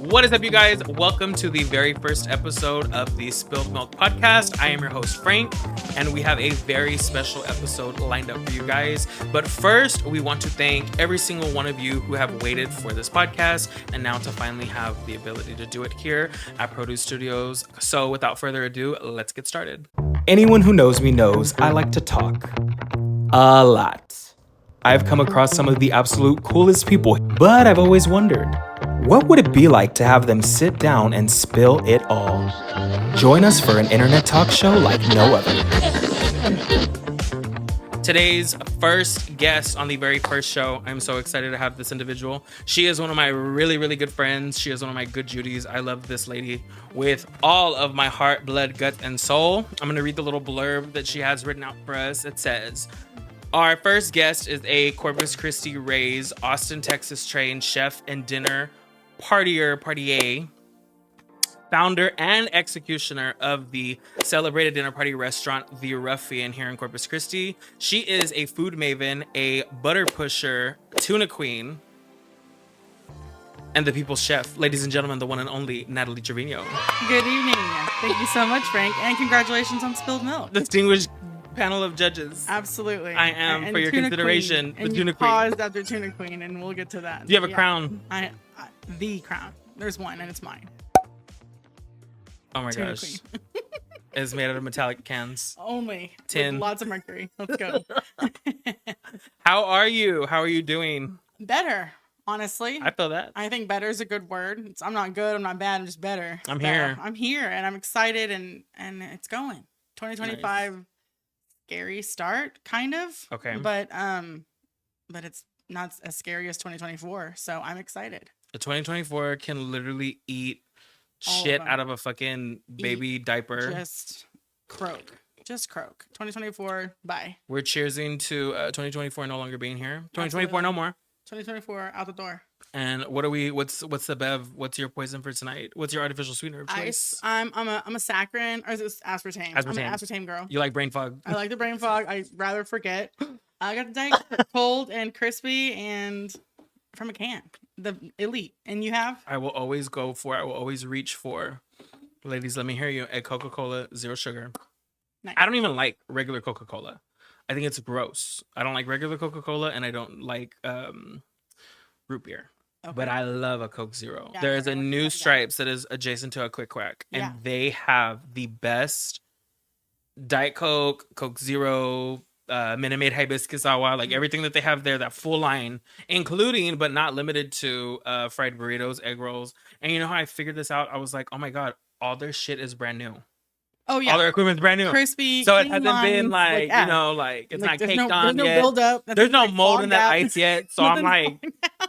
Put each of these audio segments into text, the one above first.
What is up, you guys? Welcome to the very first episode of the Spilled Milk Podcast. I am your host, Frank, and we have a very special episode lined up for you guys. But first, we want to thank every single one of you who have waited for this podcast and now to finally have the ability to do it here at Produce Studios. So without further ado, let's get started. Anyone who knows me knows I like to talk. A lot. I've come across some of the absolute coolest people, but I've always wondered, what would it be like to have them sit down and spill it all? Join us for an internet talk show like no other. Today's first guest on the very first show, I'm so excited to have this individual. She is one of my really, really good friends. She is one of my good Judies. I love this lady with all of my heart, blood, gut, and soul. I'm going to read the little blurb that she has written out for us. It says, our first guest is a Corpus Christi raised, Austin, Texas trained chef and dinner partier, founder and executioner of the celebrated dinner party restaurant, The Ruffian, here in Corpus Christi. She is a food maven, a butter pusher, tuna queen, and the people's chef. Ladies and gentlemen, the one and only Natalie Trevino. Good evening. Thank you so much, Frank, and congratulations on Spilled Milk. Distinguished panel of judges. Absolutely. I am, and for your Tuna consideration, Queen. the Tuna Queen. Paused after Tuna Queen, and we'll get to that. Do you have a crown? The crown. There's one, and it's mine. Oh my Tuna gosh. Queen. It's made out of metallic cans. Only. Tin. With lots of mercury. Let's go. How are you? How are you doing? Better, honestly. I feel that. I think better is a good word. I'm not good. I'm not bad. I'm just better. I'm here. I'm here, and I'm excited, and it's going. 2025. Nice. Scary start, kind of. Okay. But it's not as scary as 2024, so I'm excited. The 2024 can literally eat shit out of a fucking baby diaper. Just croak. 2024, bye. We're cheersing to 2024 no longer being here. 2024 no more. 2024 out the door. And what's the bev? What's your poison for tonight? What's your artificial sweetener of choice? I'm a saccharin, or is it aspartame? I'm an aspartame girl. You like brain fog? I like the brain fog. I rather forget. I got the Diet cold and crispy and from a can. The elite. And you have? I will always reach for. Ladies, let me hear you. A Coca-Cola, zero sugar. Nice. I don't even like regular Coca-Cola. I think it's gross. I don't like regular Coca-Cola, and I don't like root beer. Okay. But I love a Coke Zero. Yeah, there is a new Stripes that is adjacent to a Quick Quack, and they have the best Diet Coke, Coke Zero, Minute Maid Hibiscus Awa, like everything that they have there, that full line, including but not limited to fried burritos, egg rolls. And you know how I figured this out? I was like, oh my God, all their shit is brand new. Oh yeah, all their equipment's brand new, crispy. So it hasn't been like you know, like it's not caked on yet. There's no build up. There's no mold in that ice yet. So I'm like,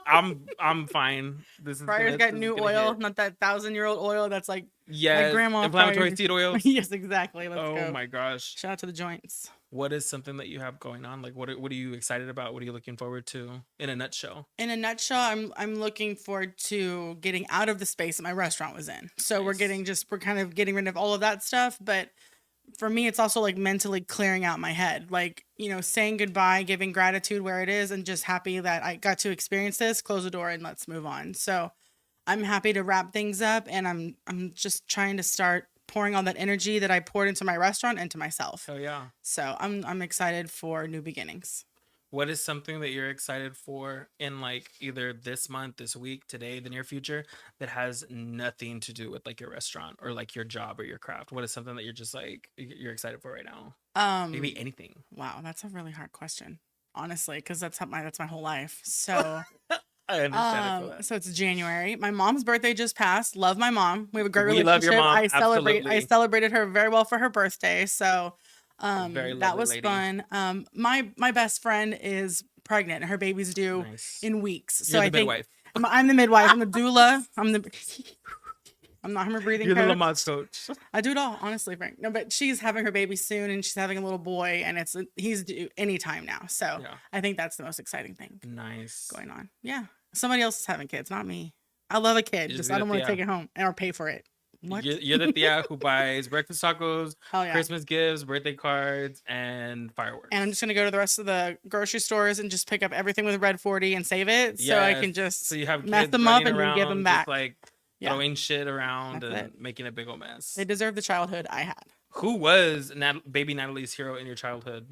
I'm fine. This is Fryer's got new oil, not that 1,000-year-old oil that's like my grandma inflammatory Fryer's. seed oil. Yes, exactly. Let's go. Oh my gosh! Shout out to the joints. What is something that you have going on? Like, what are you excited about? What are you looking forward to? In a nutshell. In a nutshell, I'm looking forward to getting out of the space that my restaurant was in. So nice. We're kind of getting rid of all of that stuff, but for me, it's also like mentally clearing out my head, like, you know, saying goodbye, giving gratitude where it is, and just happy that I got to experience this, close the door and let's move on. So I'm happy to wrap things up, and I'm just trying to start pouring all that energy that I poured into my restaurant into myself. Oh yeah. So I'm excited for new beginnings. What is something that you're excited for in like either this month, this week, today, the near future that has nothing to do with like your restaurant or like your job or your craft? What is something that you're just like you're excited for right now? Maybe anything. Wow, that's a really hard question, honestly, because that's my whole life. So I understand. So it's January. My mom's birthday just passed. Love my mom. We have a great relationship. Love your mom. I celebrated her very well for her birthday. So that was lady. fun. My best friend is pregnant. Her baby's due in weeks. So You're the midwife. I'm the midwife. I'm the doula. I'm not her breathing coach. You're the Lamaze coach. I do it all, honestly, Frank. No, but she's having her baby soon, and she's having a little boy, and he's due anytime now. So I think that's the most exciting thing. Nice going on. Yeah, somebody else is having kids, not me. I love a kid, just I don't want to take it home or pay for it. What? You're the tia who buys breakfast tacos, Christmas gifts, birthday cards, and fireworks. And I'm just going to go to the rest of the grocery stores and just pick up everything with Red 40 and save it so I can just so you have mess them up and then give them back. Like throwing shit around That's and it. making a big old mess. They deserve the childhood I had. Who was baby Natalie's hero in your childhood?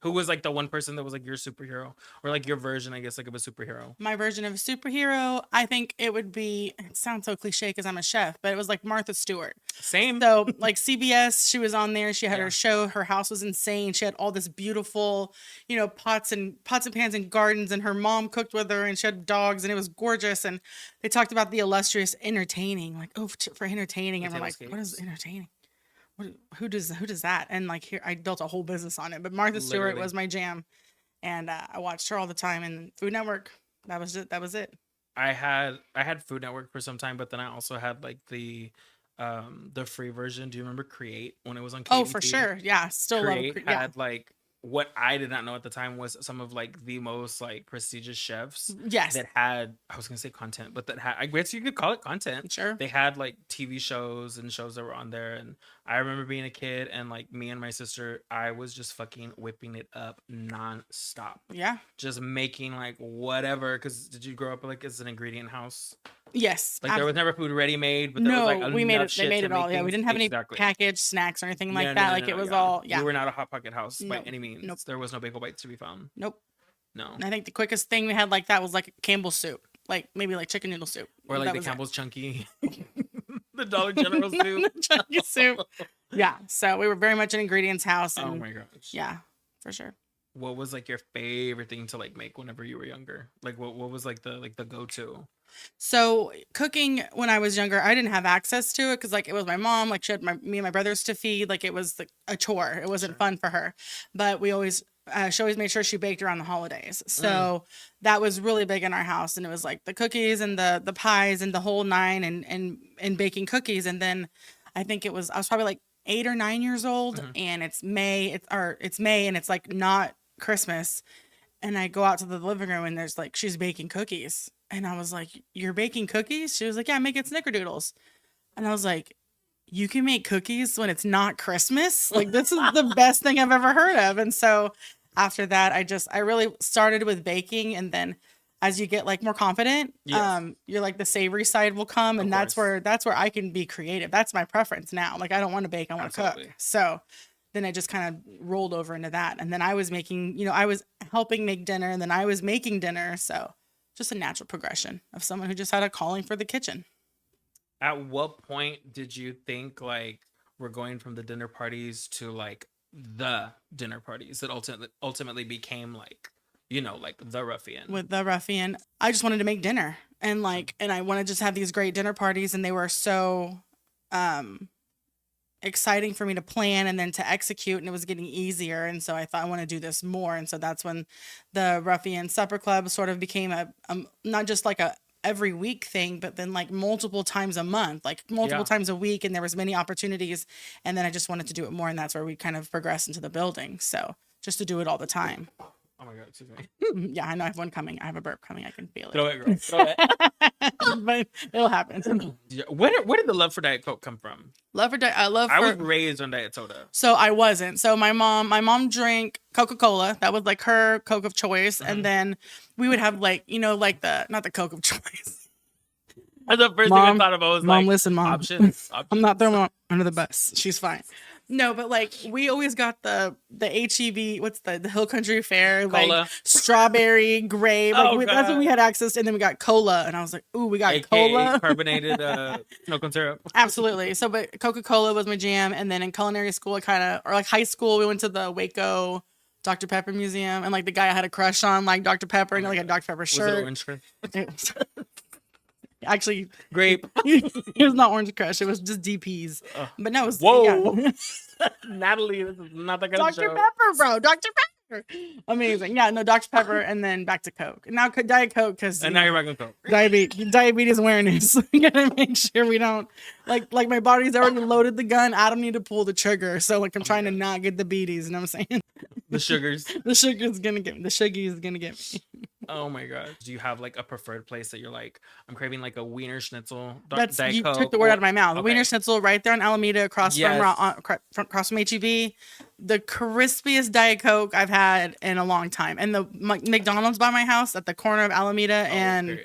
Who was like the one person that was like your superhero, or like your version, I guess, like of a superhero? My version of a superhero, I think it would be, it sounds so cliche because I'm a chef, but it was like Martha Stewart. Same. So like CBS, she was on there. She had Yeah. her show. Her house was insane. She had all this beautiful, you know, pots and pans and gardens, and her mom cooked with her, and she had dogs, and it was gorgeous. And they talked about the illustrious entertaining, like, oh, for entertaining, and we're like, what is entertaining? Who does that? And like, here I built a whole business on it. But Martha Stewart Literally. was my jam, and I watched her all the time. And Food Network, that was it. I had Food Network for some time, but then I also had like the free version. Do you remember Create when it was on? Oh, for sure. Yeah, still Create love. had like what I did not know at the time was some of like the most like prestigious chefs. Yes. That had, I was gonna say content, but that had, I guess you could call it content. Sure. They had like TV shows and shows that were on there, and I remember being a kid and like me and my sister, I was just fucking whipping it up nonstop. Yeah. Just making like whatever. Because did you grow up like as an ingredient house? Yes. Like there was never food ready made, but there no, was like we made enough it. They shit made to it all. make Yeah, we things- didn't have any exactly. packaged snacks or anything like No, that. no, Like no, it was yeah. all. Yeah. We were not a Hot Pocket house by Nope. any means. Nope. There was no bagel bites to be found. Nope. No. I think the quickest thing we had like that was like Campbell's soup, like maybe like chicken noodle soup, Or like that the was it. Campbell's Chunky, the Dollar General soup. Chunky soup. Yeah. So we were very much an ingredients house. And Oh my gosh. yeah, for sure. What was like your favorite thing to like make whenever you were younger? Like what was like the go-to? So cooking when I was younger, I didn't have access to it because like it was my mom, like she had me and my brothers to feed. Like it was like a chore. It wasn't fun for her. But we always she always made sure she baked around the holidays. So that was really big in our house. And it was like the cookies and the pies and the whole nine and baking cookies. And then I think I was probably like 8 or 9 years old, and it's May and it's like not Christmas. And I go out to the living room and there's like, she's baking cookies. And I was like, you're baking cookies? She was like, yeah, I'm making snickerdoodles. And I was like, you can make cookies when it's not Christmas? Like, this is the best thing I've ever heard of. And so after that, I really started with baking. And then as you get like more confident, you're like the savory side will come. And that's where I can be creative. That's my preference now. Like, I don't want to bake, I want to cook. So then I just kind of rolled over into that. And then I was making, I was helping make dinner, and then I was making dinner. So just a natural progression of someone who just had a calling for the kitchen. At what point did you think like we're going from the dinner parties to like the dinner parties that ultimately became like, like the Ruffian? With the Ruffian, I just wanted to make dinner, and I want to just have these great dinner parties, and they were so exciting for me to plan and then to execute, and it was getting easier. And so I thought I want to do this more. And so that's when the Ruffian Supper Club sort of became a not just like a every week thing, but then like multiple times a month, like multiple times a week. And there was many opportunities, and then I just wanted to do it more. And that's where we kind of progressed into the building. So just to do it all the time. Oh my God, excuse me. Yeah, I know I have one coming. I have a burp coming. I can feel it. Throw it, girl. Throw it. But it'll happen. Where did the love for Diet Coke come from? I was raised on diet soda. So I wasn't. So my mom drank Coca-Cola. That was like her Coke of choice. And then we would have like, like not the Coke of choice. The first thing I thought of was Mom, like, listen, Mom. Options. I'm not throwing her under the bus. She's fine. No, but like we always got the HEB, what's the Hill Country Fair, Cola. like strawberry, grape. Like that's when we had access, and then we got cola, and I was like, ooh, we got AKA cola. carbonated milk and syrup. Absolutely. So, but Coca-Cola was my jam, and then in culinary school, or like high school, we went to the Waco Dr. Pepper Museum, and like the guy I had a crush on, like Dr. Pepper, and like a Dr. Pepper shirt. Was it orange crush? Actually, grape. It was not orange crush. It was just DPs. But no, it was whoa, yeah. Natalie, this is not that kind of show. Dr. Pepper, bro, Dr. Pepper. Amazing. Yeah, no, Dr. Pepper, and then back to Coke. And now Diet Coke, because now you're back on Coke. Diabetes awareness. We gotta make sure we don't like my body's already loaded the gun. I don't need to pull the trigger. So like I'm trying to not get the beaties. You know what I'm saying? The sugars. The sugar's gonna get me. The shuggy is gonna get me. Oh my God. Do you have like a preferred place that you're like, I'm craving like a Wiener Schnitzel? You took the word out of my mouth. Okay. Wiener Schnitzel right there on Alameda across from HEB. The crispiest Diet Coke I've had in a long time. And the McDonald's by my house at the corner of Alameda and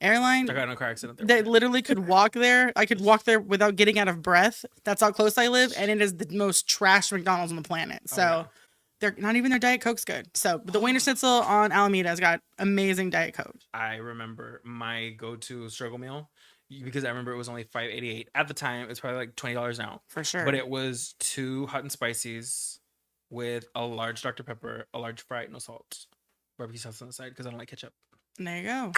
airline. I got in a car accident there. They literally could walk there. I could walk there without getting out of breath. That's how close I live, and it is the most trashed McDonald's on the planet. So. yeah. They're not even their Diet Coke's good. So the Wiener Schnitzel on Alameda has got amazing Diet Coke. I remember my go-to struggle meal because I remember it was only $5.88 at the time. It's probably like $20 now For sure. But it was 2 hot and spices with a large Dr. Pepper, a large fry, no salt, barbecue sauce on the side because I don't like ketchup. There you go.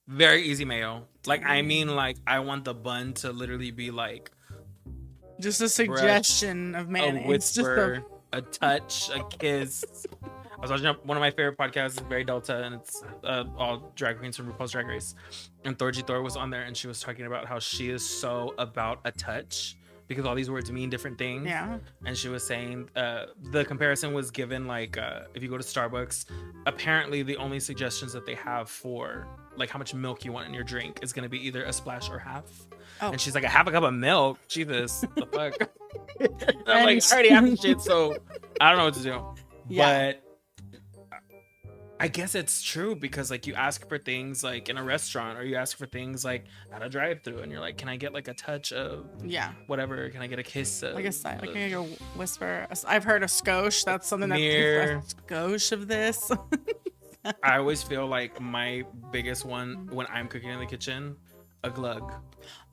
Very easy mayo. Like I mean, like I want the bun to literally be like just a suggestion of mayonnaise. A whisper, a touch, a kiss. I was watching one of my favorite podcasts, is Very Delta, and it's all drag queens from RuPaul's Drag Race. And Thorgy Thor was on there, and she was talking about how she is so about a touch because all these words mean different things. Yeah. And she was saying the comparison was given like if you go to Starbucks, apparently the only suggestions that they have for like how much milk you want in your drink is going to be either a splash or half. Oh. And she's like, a half a cup of milk? Jesus, the fuck? I'm like, I already have the shit, so I don't know what to do. Yeah. But I guess it's true because like you ask for things like in a restaurant or you ask for things like at a drive-thru and you're like, can I get like a touch of whatever? Can I get a kiss of, like a sign, like can I get a whisper? I've heard a skosh. That's something that's a skosh of this. I always feel like my biggest one when I'm cooking in the kitchen, a glug.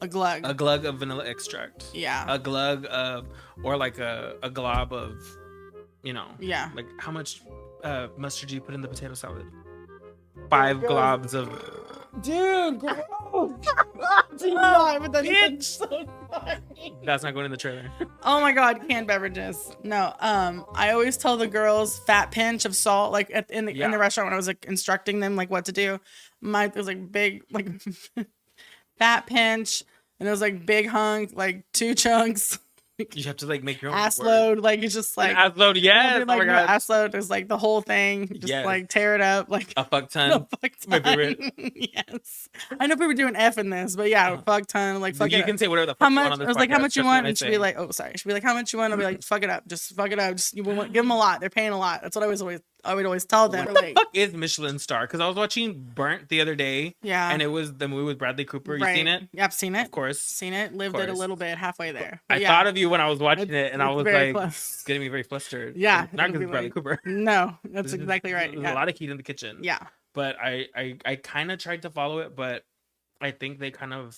A glug. A glug of vanilla extract. Yeah. A glug of, or like a glob of, you know. Yeah. Like how much mustard do you put in the potato salad? 5 globs of. Dude, gross. Do not, but that's so funny. That's not going in the trailer. Oh my god, canned beverages. No, I always tell the girls fat pinch of salt, like in the restaurant when I was like instructing them like what to do. Mine was like big, like fat pinch, and it was like big hunk, like 2 chunks. You have to like make your own ass load, like it's just like ass load. Yes, like, oh my god, ass load is like the whole thing. Just like tear it up, like a fuck ton. A fuck ton. My favorite. Yes, I know people doing F in this, but yeah, fuck ton. Like fuck you it can up. say whatever the fuck how you much? want on this I was like, how much you want? And she'd be like, oh sorry. She'd be like, how much you want? I'll be like, fuck it up. Just fuck it up. Just you want, give them a lot. They're paying a lot. That's what I would always tell them. What the fuck is Michelin Star? Because I was watching Burnt the other day. Yeah. And it was the movie with Bradley Cooper. You seen it? Yeah, I've seen it. Of course. Seen it. Lived it a little bit, halfway there. But I thought of you when I was watching it, and I was like, it's getting me very flustered. Yeah. Not because it's Bradley Cooper. No, that's exactly right. There's a lot of heat in the kitchen. Yeah. But I kind of tried to follow it, but I think they kind of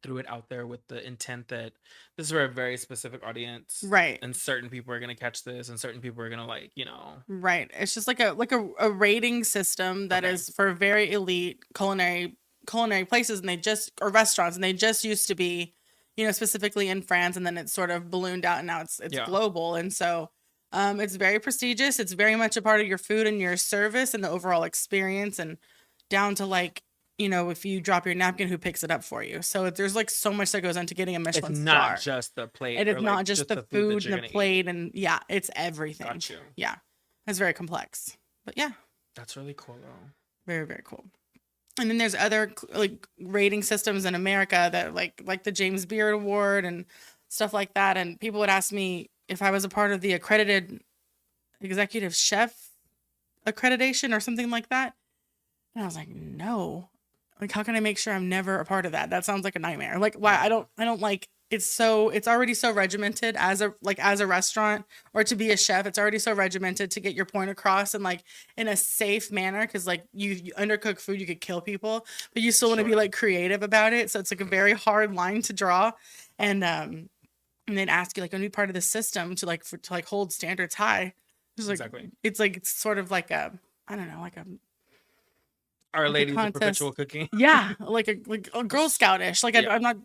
threw it out there with the intent that this is for a very specific audience, right? And certain people are gonna catch this, and certain people are gonna like, you know, right. It's just like a rating system that is for very elite culinary places, and or restaurants, and they just used to be, you know, specifically in France, and then it's sort of ballooned out, and now it's global, and so it's very prestigious. It's very much a part of your food and your service and the overall experience, and down to like, you know, if you drop your napkin, who picks it up for you? So there's like so much that goes into getting a Michelin star. It's not just the plate. It is not just the food and the plate, and it's everything. Got you. Yeah, it's very complex, but yeah, that's really cool though. Very, very cool. And then there's other like rating systems in America that like the James Beard Award and stuff like that. And people would ask me if I was a part of the accredited executive chef accreditation or something like that. And I was like, no. Like, how can I make sure I'm never a part of that? That sounds like a nightmare. Like, why? I don't like, it's already so regimented as a restaurant or to be a chef. It's already so regimented to get your point across and like in a safe manner. Cause like you undercook food, you could kill people, but you still want to be like creative about it. So it's like a very hard line to draw. And they'd ask you like, are you part of the system to hold standards high? It's like, exactly. It's sort of like I don't know, like a, Our Ladies of Perpetual Cooking. Yeah, like a Girl Scoutish. Like I'm not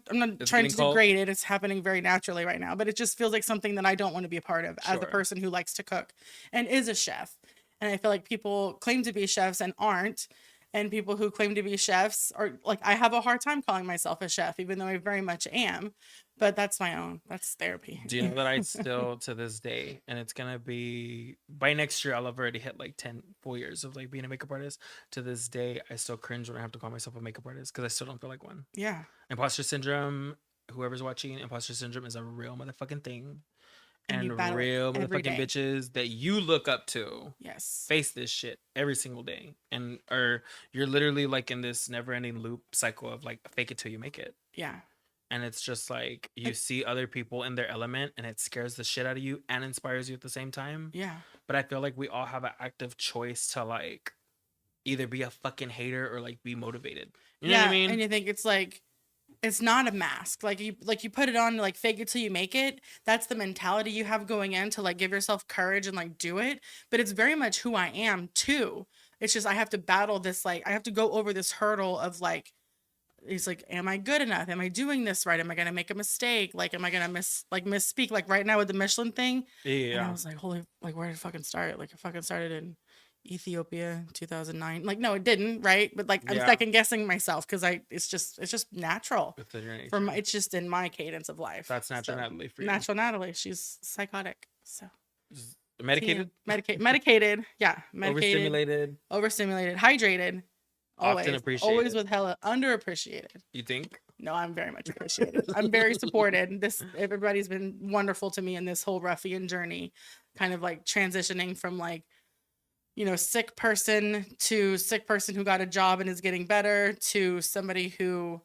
trying to degrade it. It's happening very naturally right now, but it just feels like something that I don't want to be a part of as a person who likes to cook and is a chef. And I feel like people claim to be chefs and aren't, and people who claim to be chefs are like, I have a hard time calling myself a chef, even though I very much am. But that's therapy. Do you know that I still, to this day, and it's going to be, by next year, I'll have already hit like 10 full years of like being a makeup artist. To this day, I still cringe when I have to call myself a makeup artist because I still don't feel like one. Yeah. Imposter syndrome, whoever's watching, imposter syndrome is a real motherfucking thing. And you and battle it real every motherfucking day. bitches that you look up to Yes. face this shit every single day, and or you're literally like in this never-ending loop cycle of like fake it till you make it. Yeah. And it's just like you see other people in their element and it scares the shit out of you and inspires you at the same time. Yeah. But I feel like we all have an active choice to like either be a fucking hater or like be motivated. You know what I mean? And you think it's like, it's not a mask. Like you put it on, like fake it till you make it. That's the mentality you have going in to like give yourself courage and like do it. But it's very much who I am too. It's just I have to battle this, like I have to go over this hurdle of like, it's like, am I good enough? Am I doing this right? Am I gonna make a mistake? Like, am I gonna misspeak? Like right now with the Michelin thing. Yeah. And I was like, holy, like where did it fucking start? Like it fucking started in Ethiopia 2009. Like no, it didn't, right? But like I'm Yeah. second guessing myself because it's just natural. It's in your nature. It's just in my cadence of life. That's natural Natalie for you. Natural Natalie. She's psychotic. So Medicated? Medicated. Yeah. Medicated. Overstimulated. Hydrated. Always. Often appreciated. Always with hella underappreciated. You think? No, I'm very much appreciated. I'm very supported. Everybody's been wonderful to me in this whole ruffian journey, kind of like transitioning from like, you know, sick person to sick person who got a job and is getting better to somebody who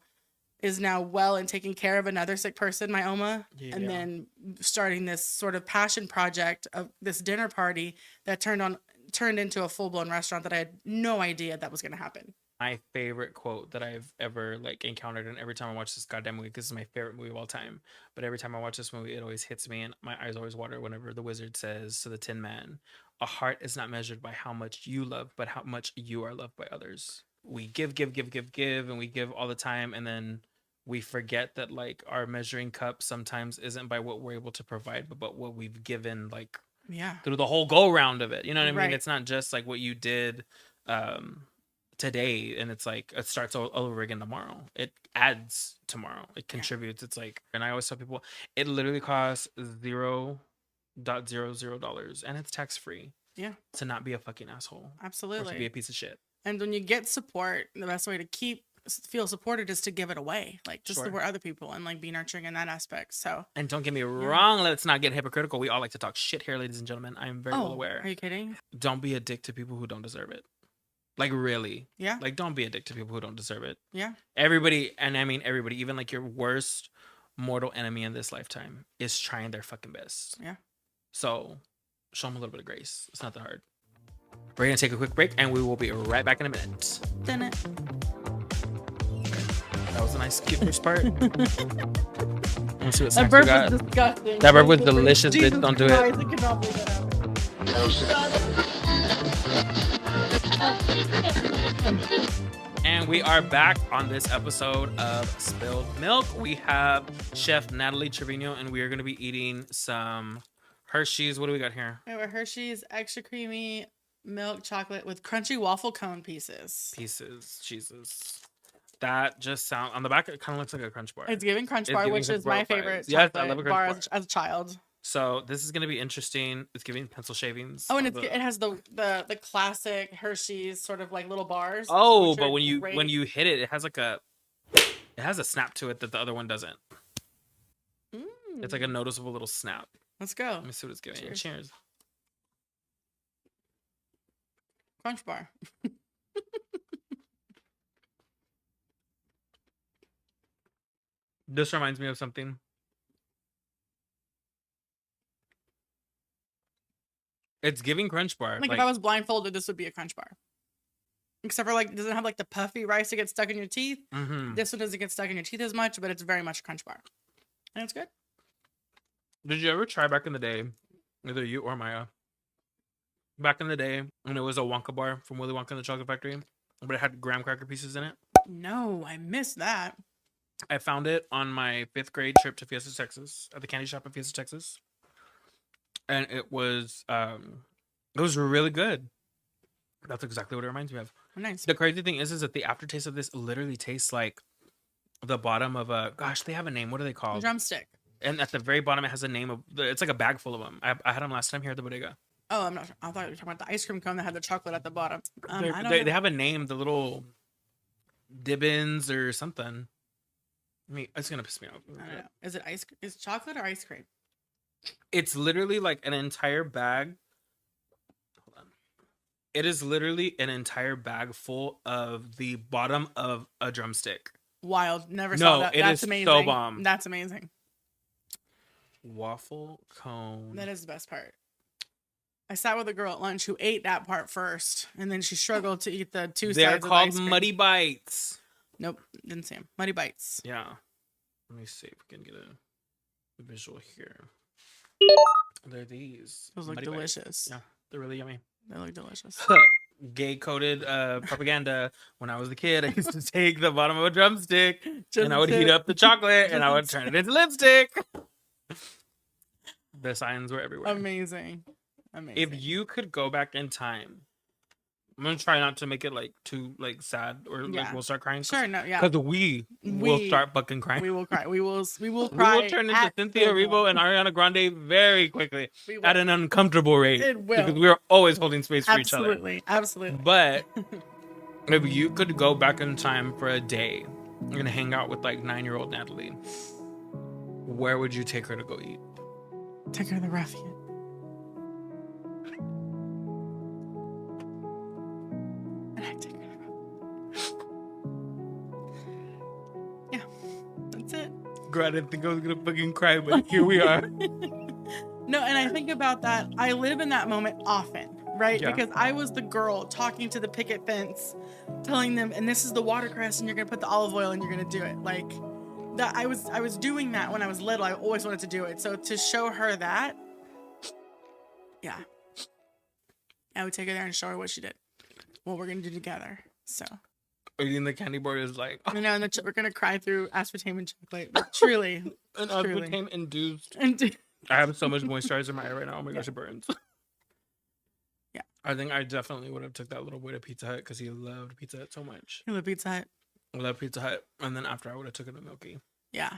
is now well and taking care of another sick person, my Oma, and then starting this sort of passion project of this dinner party that turned into a full-blown restaurant that I had no idea that was going to happen. My favorite quote that I've ever like encountered, and every time I watch this goddamn movie, this is my favorite movie of all time. But every time I watch this movie, it always hits me, and my eyes always water whenever the wizard says to the Tin Man, "A heart is not measured by how much you love, but how much you are loved by others." We give, and we give all the time, and then we forget that like our measuring cup sometimes isn't by what we're able to provide, but what we've given, like through the whole go round of it. You know what I mean? It's not just like what you did today, and it's like it starts all over again tomorrow. It adds tomorrow. It contributes. It's like, and I always tell people, it literally costs $0.00, and it's tax free. Yeah, to not be a fucking asshole. Absolutely. Or to be a piece of shit. And when you get support, the best way to feel supported is to give it away, like just support other people and like be nurturing in that aspect. So, and don't get me wrong, let's not get hypocritical. We all like to talk shit here, ladies and gentlemen. I'm very well aware. Are you kidding? Don't be a dick to people who don't deserve it. Like really. Yeah. Like don't be a dick to people who don't deserve it. Yeah. Everybody, and I mean everybody, even like your worst mortal enemy in this lifetime is trying their fucking best. Yeah. So show them a little bit of grace. It's not that hard. We're gonna take a quick break and we will be right back in a minute. Done it. That was a nice cute first part. Let's see what that burp was disgusting. That burp was delicious, bitch. Don't do it. I cannot believe that happened. And we are back on this episode of Spilled Milk. We have Chef Natalie Trevino, and we are going to be eating some Hershey's. What do we got here? We have a Hershey's extra creamy milk chocolate with crunchy waffle cone pieces. Jesus. That just sounds, on the back, it kind of looks like a Crunch Bar. It's giving Crunch Bar, which is my favorite chocolate I love a bar as a child. So this is going to be interesting. It's giving pencil shavings. Oh, and it has the classic Hershey's sort of like little bars. Oh, but when you hit it, it has a snap to it that the other one doesn't. It's like a noticeable little snap. Let's go. Let me see what it's giving. Cheers. Crunch Bar. This reminds me of something. It's giving Crunch Bar. Like if I was blindfolded, this would be a Crunch Bar. Except for like, it doesn't have like the puffy rice that gets stuck in your teeth. Mm-hmm. This one doesn't get stuck in your teeth as much, but it's very much a Crunch Bar. And it's good. Did you ever try back in the day, either you or Maya, back in the day when it was a Wonka bar from Willy Wonka and the Chocolate Factory, but it had graham cracker pieces in it? No, I missed that. I found it on my 5th grade trip to Fiesta, Texas, at the candy shop in Fiesta, Texas. And it was really good. That's exactly what it reminds me of. Oh, nice. The crazy thing is that the aftertaste of this literally tastes like the bottom of a, gosh, they have a name. What are they called? Drumstick. And at the very bottom, it has a name of, it's like a bag full of them. I had them last time here at the bodega. Oh, I'm not sure. I thought you were talking about the ice cream cone that had the chocolate at the bottom. They have a name, the little Dibbins or something. I mean, it's gonna piss me off. I don't know. Is it chocolate or ice cream? It's literally like an entire bag. Hold on. It is literally an entire bag full of the bottom of a drumstick. Wild. Never saw that. It That's is amazing. so bomb. That's amazing. Waffle cone. That is the best part. I sat with a girl at lunch who ate that part first, and then she struggled to eat the two They're sides of the called ice cream. Muddy Bites. Nope, didn't see them. Muddy Bites. Yeah. Let me see if we can get a visual here. They're these. Those look Muddy Bites. delicious. Yeah, they're really yummy. They look delicious. Gay coded propaganda. When I was a kid, I used to take the bottom of a drumstick and I would heat up the chocolate and I would turn it into lipstick. The signs were everywhere. Amazing. If you could go back in time, I'm gonna try not to make it like too like sad or like we'll start crying. Sure, no, yeah. Because we will start fucking crying. We will cry. We will cry. We will turn into Cynthia Erivo and Ariana Grande very quickly at an uncomfortable rate. It will. Because we are always holding space for each other. Absolutely. But if you could go back in time for a day, you're gonna hang out with like 9-year-old Natalie. Where would you take her to go eat? Take her to the Ruffian. And I take her to the Ruffian. Yeah, that's it. Girl, I didn't think I was gonna fucking cry, but here we are. No, and I think about that. I live in that moment often, right? Yeah. Because I was the girl talking to the picket fence, telling them, and this is the watercress, and you're gonna put the olive oil, and you're gonna do it. Like that. I was doing that when I was little. I always wanted to do it. So to show her that, yeah, I would take her there and show her what she did, what we're gonna do together. So. Eating the candy bar is like, I know, and we're gonna cry through aspartame and chocolate. But truly, an truly. aspartame induced. And I have so much moisturizer in my eye right now. Oh my gosh, it burns. Yeah. I think I definitely would have took that little boy to Pizza Hut because he loved Pizza Hut so much. you love Pizza Hut. I love Pizza Hut. And then after I would have took him to Milky. Yeah,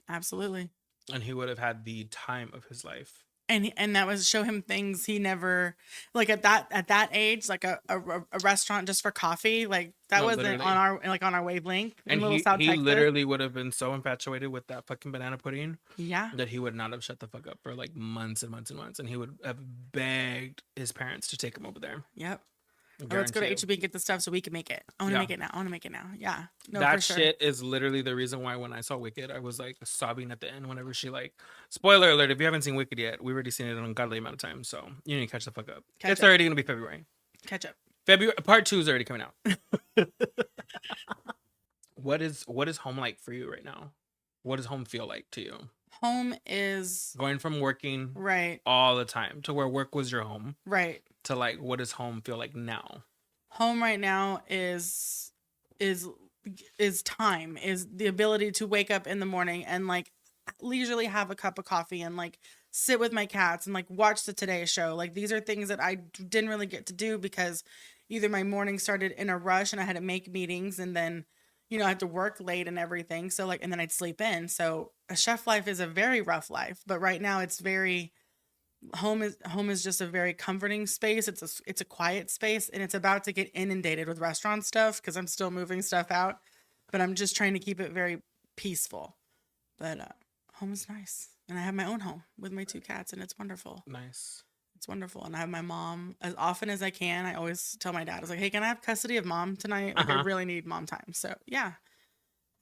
absolutely. And he would have had the time of his life. And that was show him things he never like at that age, like a restaurant just for coffee, like that No, wasn't literally. on our wavelength. And Little he South Texas. literally would have been so infatuated with that fucking banana pudding Yeah. that he would not have shut the fuck up for like months and months and months. And he would have begged his parents to take him over there. Yep. I Or let's go to guarantee you. HEB and get the stuff so we can make it. I want to make it now. I want to make it now. Yeah. No, That for sure. shit is literally the reason why when I saw Wicked, I was like sobbing at the end whenever she like, spoiler alert, if you haven't seen Wicked yet, we've already seen it an ungodly amount of time. So you need to catch the fuck up. Catch It's up. already going to be February. Catch up. February part 2 is already coming out. What is home like for you right now? What does home feel like to you? Home is Going from working right. all the time to where work was your home Right. to like what does home feel like now? Home right now is time, is the ability to wake up in the morning and like leisurely have a cup of coffee and like sit with my cats and like watch the Today Show. Like these are things that I didn't really get to do because either my morning started in a rush and I had to make meetings and then, you know, I had to work late and everything. So like, and then I'd sleep in. So a chef life is a very rough life, but right now it's very, home is just a very comforting space. It's a quiet space and it's about to get inundated with restaurant stuff because I'm still moving stuff out, but I'm just trying to keep it very peaceful. But home is nice. And I have my own home with my 2 cats and it's wonderful. Nice. It's wonderful. And I have my mom as often as I can. I always tell my dad, I was like, hey, can I have custody of mom tonight? Like, I really need mom time. So yeah,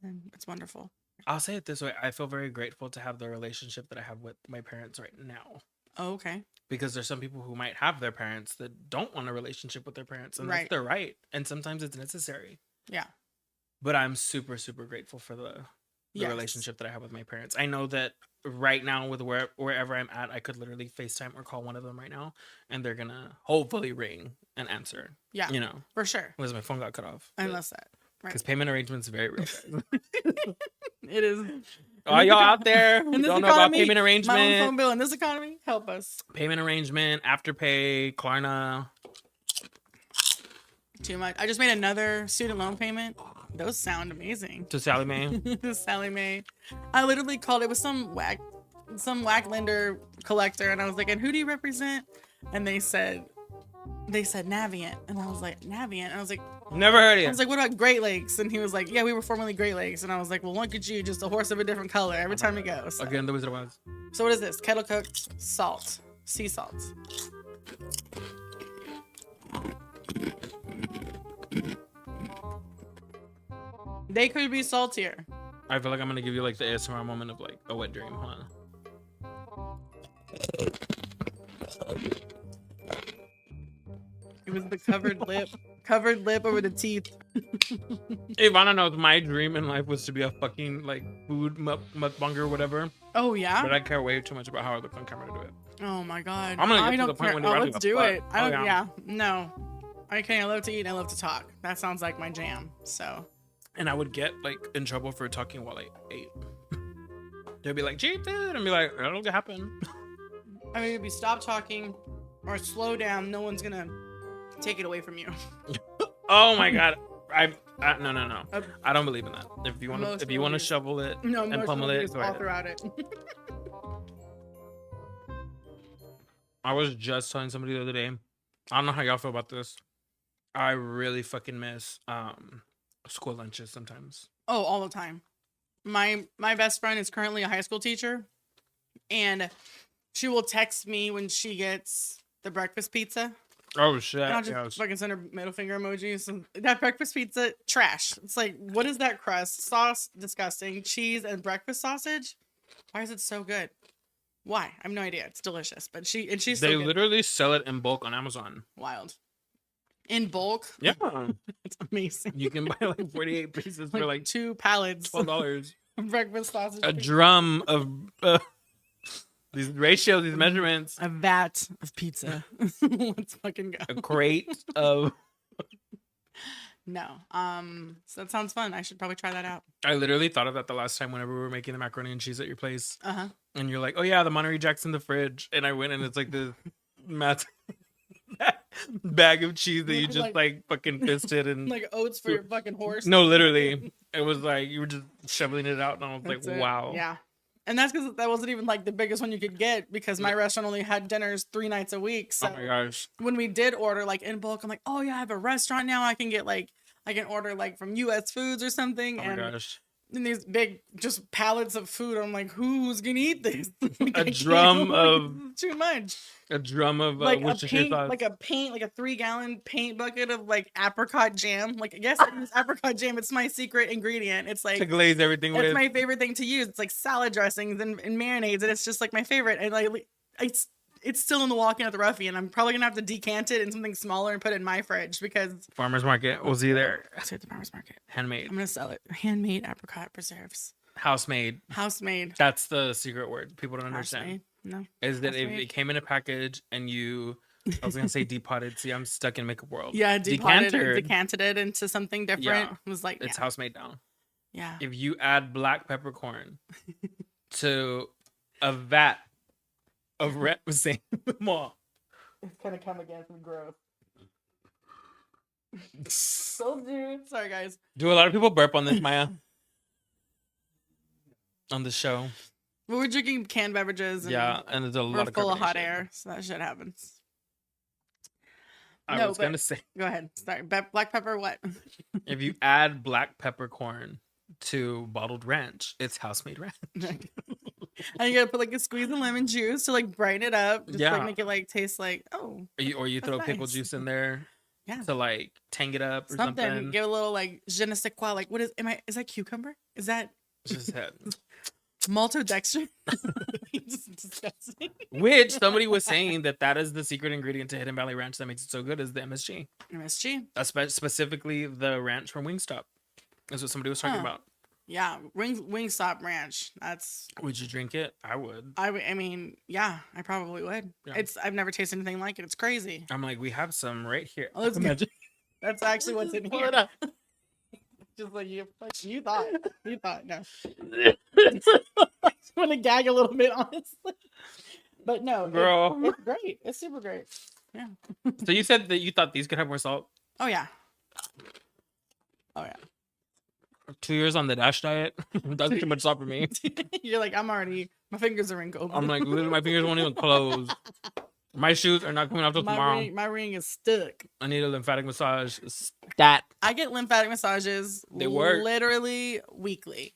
and it's wonderful. I'll say it this way. I feel very grateful to have the relationship that I have with my parents right now. Oh, okay. Because there's some people who might have their parents that don't want a relationship with their parents. And Right. that's their right. And sometimes it's necessary. Yeah. But I'm super, super grateful for the Yes. relationship that I have with my parents. I know that right now with wherever I'm at, I could literally FaceTime or call one of them right now. And they're going to hopefully ring and answer. Yeah. You know. For sure. Unless my phone got cut off. Unless that. Right. Because payment arrangements are very real. It is. All y'all out there who In this don't know about economy, payment my own arrangement. phone bill in this economy, help us. Payment arrangement, Afterpay, Klarna. Too much. I just made another student loan payment. Those sound amazing. To Sally Mae. Sally Mae. I literally called. It was some whack lender collector, and I was like, "And who do you represent?" And they said Navient, and I was like, Navient. And I was like, Never heard of I you. was like, what about Great Lakes? And he was like, yeah, we were formerly Great Lakes. And I was like, well, look at you, just a horse of a different color every time you go. So. Again, the Wizard of Oz. So what is this? Kettle cooked salt. Sea salt. They could be saltier. I feel like I'm gonna give you like the ASMR moment of like a wet dream. Hold on. It was the covered lip. Covered lip over the teeth. Ivana knows my dream in life was to be a fucking like food mukbanger or whatever. Oh yeah. But I care way too much about how I look on camera to do it. Oh my god. I'm gonna get I to don't the point care. when Oh, you're let's do fuck. it. I Oh, don't. yeah. Yeah. No. I love to eat and I love to talk. That sounds like my jam. So. And I would get like in trouble for talking while I ate. They'd be like, cheap food, and be like, that'll happen. I mean, if you stop talking or slow down, no one's gonna take it away from you. Oh my god. No. I don't believe in that. If you want to Most shovel it No, and most pummel of it, just go fall ahead. throughout it. I was just telling somebody the other day. I don't know how y'all feel about this. I really fucking miss school lunches sometimes. Oh, all the time. My best friend is currently a high school teacher, and she will text me when she gets the breakfast pizza. Oh shit! And I'll just fucking send her middle finger emojis. And that breakfast pizza, trash. It's like, what is that crust? Sauce, disgusting. Cheese and breakfast sausage. Why is it so good? Why? I have no idea. It's delicious, but she's so They good. literally sell it in bulk on Amazon. Wild. In bulk. Yeah, It's amazing. you can buy like 48 pieces for like 2 pallets $12. of breakfast sausage. A drum of these ratios, these measurements. A vat of pizza. Let's fucking go. A crate of. No. So that sounds fun. I should probably try that out. I literally thought of that the last time whenever we were making the macaroni and cheese at your place. Uh-huh. And you're like, oh yeah, the Monterey Jack's in the fridge. And I went and it's like this massive bag of cheese that you just like fucking fisted and Like oats for your fucking horse. no, literally. It was like you were just shoveling it out and I was That's like, it. wow. Yeah. And that's because that wasn't even like the biggest one you could get because my restaurant only had dinners 3 nights a week. So Oh my gosh. when we did order like in bulk, I'm like, oh yeah, I have a restaurant now. I can order like from US Foods or something. Oh my gosh. And these big just pallets of food. I'm like, who's gonna eat this? Like, A I drum can't- of- too much. A drum of Like a Worcestershire paint, sauce. like a 3-gallon paint bucket of like apricot jam. Like, yes, I use apricot jam. It's my secret ingredient. It's like to glaze everything it's with. my favorite thing to use. It's like salad dressings and marinades, and it's just like my favorite. And like it's still in the walk-in at the Ruffy, and I'm probably gonna have to decant it in something smaller and put it in my fridge because Farmer's market. We'll see you there. it's at the farmer's market. Handmade. I'm gonna sell it. Handmade apricot preserves. House made. House made. That's the secret word. People don't understand. House-made. No. Is that if House-made. it came in a package and you, I was gonna say depotted. See, I'm stuck in makeup world. Yeah, Decantered. decanted it into something different. Yeah. It was like, It's yeah. house made now. Yeah. If you add black peppercorn to a vat of red, same more. It's gonna come again from growth. So dude. Sorry guys. Do a lot of people burp on this, Maya? On the show, But we're drinking canned beverages and yeah, and there's a we're lot of full of hot carbonation. air, so that shit happens. I No, was but- gonna say, Go ahead. Sorry. Black pepper, what? if you add black peppercorn to bottled ranch, it's house made ranch. And you gotta put like a squeeze of lemon juice to like brighten it up. Just Yeah. like make it like taste like, oh, Or you throw That's pickle nice. juice in there yeah. to like tang it up or Something. something. Give a little like je ne sais quoi. Like what is is that cucumber? Is that Just had. maltodextrin? Just disgusting. Which somebody was saying that is the secret ingredient to Hidden Valley Ranch that makes it so good is the MSG. MSG. Specifically the ranch from Wingstop. That's what somebody was talking Huh. about. Yeah, Wingstop Ranch. That's Would you drink it? I would. I mean, yeah, I probably would. Yeah. I've never tasted anything like it. It's crazy. I'm like, we have some right here. Oh, let's Imagine. That's actually what's in Pull here. it up. Just like you thought. You thought, no. I want to gag a little bit, honestly. But no, Girl. it's great. It's super great. Yeah. So you said that you thought these could have more salt. Oh yeah. Oh yeah. 2 years on the DASH diet. That's too much salt for me. You're like, my fingers are wrinkled. I'm like, literally, my fingers won't even close. My shoes are not coming off till tomorrow. my ring is stuck. I need a lymphatic massage. Stat. I get lymphatic massages They work. literally weekly.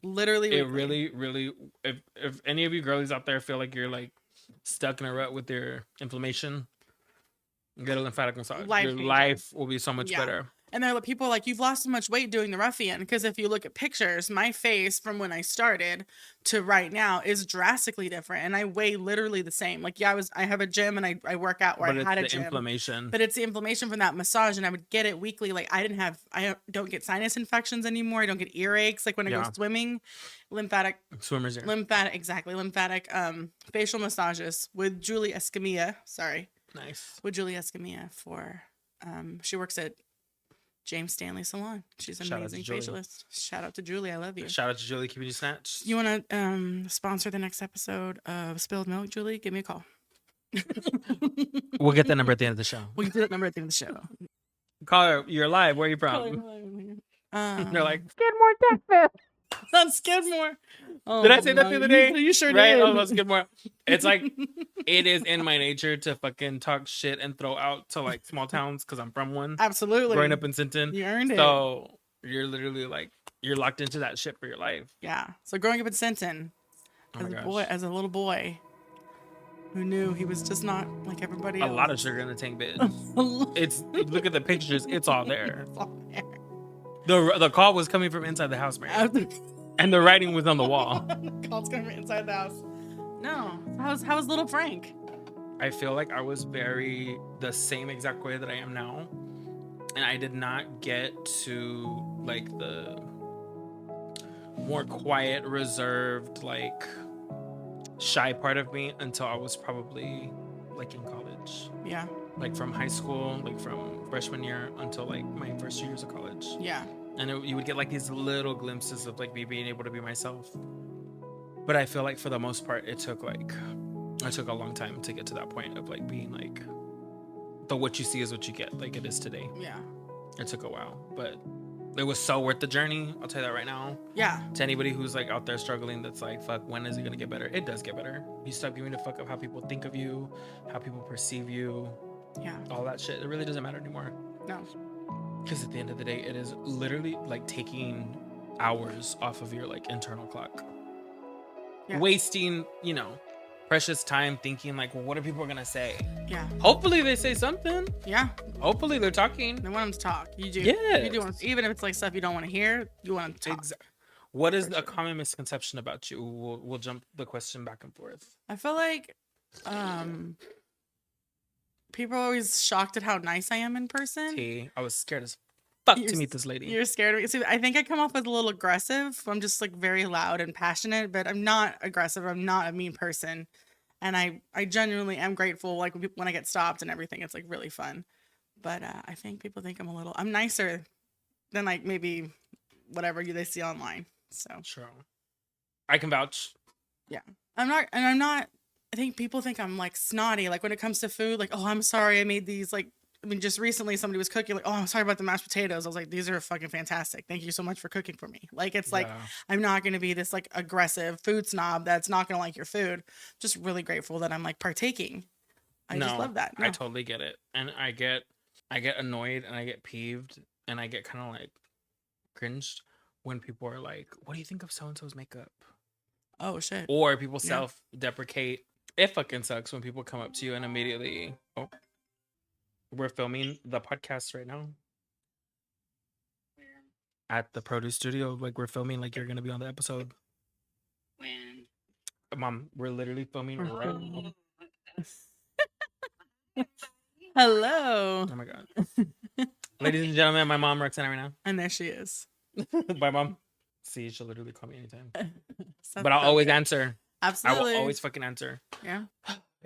Literally It weekly. really, if any of you girlies out there feel like you're like stuck in a rut with your inflammation, get a lymphatic massage. Life Your changer. life will be so much Yeah. better. And they're like, people are like, you've lost so much weight doing the ruffian. Because if you look at pictures, my face from when I started to right now is drastically different. And I weigh literally the same. Like, yeah, I have a gym and I work out where But I it's had a the gym. inflammation. But it's the inflammation from that massage, and I would get it weekly. Like, I don't get sinus infections anymore. I don't get earaches. Like when I go swimming, Swimmer's ear. Lymphatic facial massages with Julie Escamilla. Nice. With Julie Escamilla for, she works at James Stanley Salon. She's an amazing facialist. Shout out to Julie. I love you. Shout out to Julie, keeping you snatched. You want to sponsor the next episode of Spilled Milk, Julie? Give me a call. We'll get that number at the end of the show. We'll get that number at the end of the show. Call her. You're live. Where are you from? They're like, Skidmore, Texas. Not Skidmore. Oh, did I say that the other day? You sure right? did. Oh, Skidmore. It's like, it is in my nature to fucking talk shit and throw out to like small towns because I'm from one. Absolutely. Growing up in Sinton. You earned it. So you're literally like, you're locked into that shit for your life. Yeah. So growing up in Sinton, as a little boy, who knew he was just not like everybody else. A lot of sugar in the tank, bitch. It's, look at the pictures. It's all there. It's all there. The call was coming from inside the house, man. And the writing was on the wall. Call's coming from inside the house. No. How's little Frank? I feel like I was very the same exact way that I am now. And I did not get to like the more quiet, reserved, like shy part of me until I was probably like in college. Yeah. Like from high school, like from freshman year until like my first 2 years of college. Yeah. And you would get like these little glimpses of like me being able to be myself. But I feel like for the most part, it took a long time to get to that point of like being like, the what you see is what you get, like it is today. Yeah. It took a while, but it was so worth the journey. I'll tell you that right now. Yeah. To anybody who's like out there struggling, that's like, fuck, when is it gonna get better? It does get better. You stop giving a fuck of how people think of you, how people perceive you. Yeah. All that shit. It really doesn't matter anymore. No. Because at the end of the day, it is literally like taking hours off of your like internal clock. Yeah. Wasting, precious time thinking like, well, what are people gonna say? Yeah. Hopefully they say something. Yeah. Hopefully they're talking. They want them to talk. You do. Yeah. You do. Even if it's like stuff you don't want to hear, you want them to talk. Exactly. What is a common misconception about you? We'll jump the question back and forth. I feel like people are always shocked at how nice I am in person. I was scared as fuck to meet this lady. You're scared of me. See, I think I come off as a little aggressive. I'm just like very loud and passionate, but I'm not aggressive. I'm not a mean person. And I genuinely am grateful. Like when I get stopped and everything, it's like really fun. But I think people think I'm nicer than like maybe whatever they see online. So true. I can vouch. Yeah. I'm not, I think people think I'm like snotty. Like when it comes to food, like, oh, I'm sorry I made these like, just recently somebody was cooking like, oh, I'm sorry about the mashed potatoes. I was like, these are fucking fantastic. Thank you so much for cooking for me. Like, it's like, I'm not going to be this like aggressive food snob that's not going to like your food. Just really grateful that I'm like partaking. I just love that. No. I totally get it. And I get annoyed and I get peeved and I get kind of like cringed when people are like, what do you think of so-and-so's makeup? Oh, shit. Or people self-deprecate. It fucking sucks when people come up to you and immediately, we're filming the podcast right now. At the produce studio. Like, we're filming like you're going to be on the episode. When? Mom, we're literally filming right now. Hello. Oh, my God. Ladies and gentlemen, my mom, Roxana, right now. And there she is. Bye, Mom. See, she'll literally call me anytime. But I'll always answer. Absolutely. I will always fucking answer. Yeah.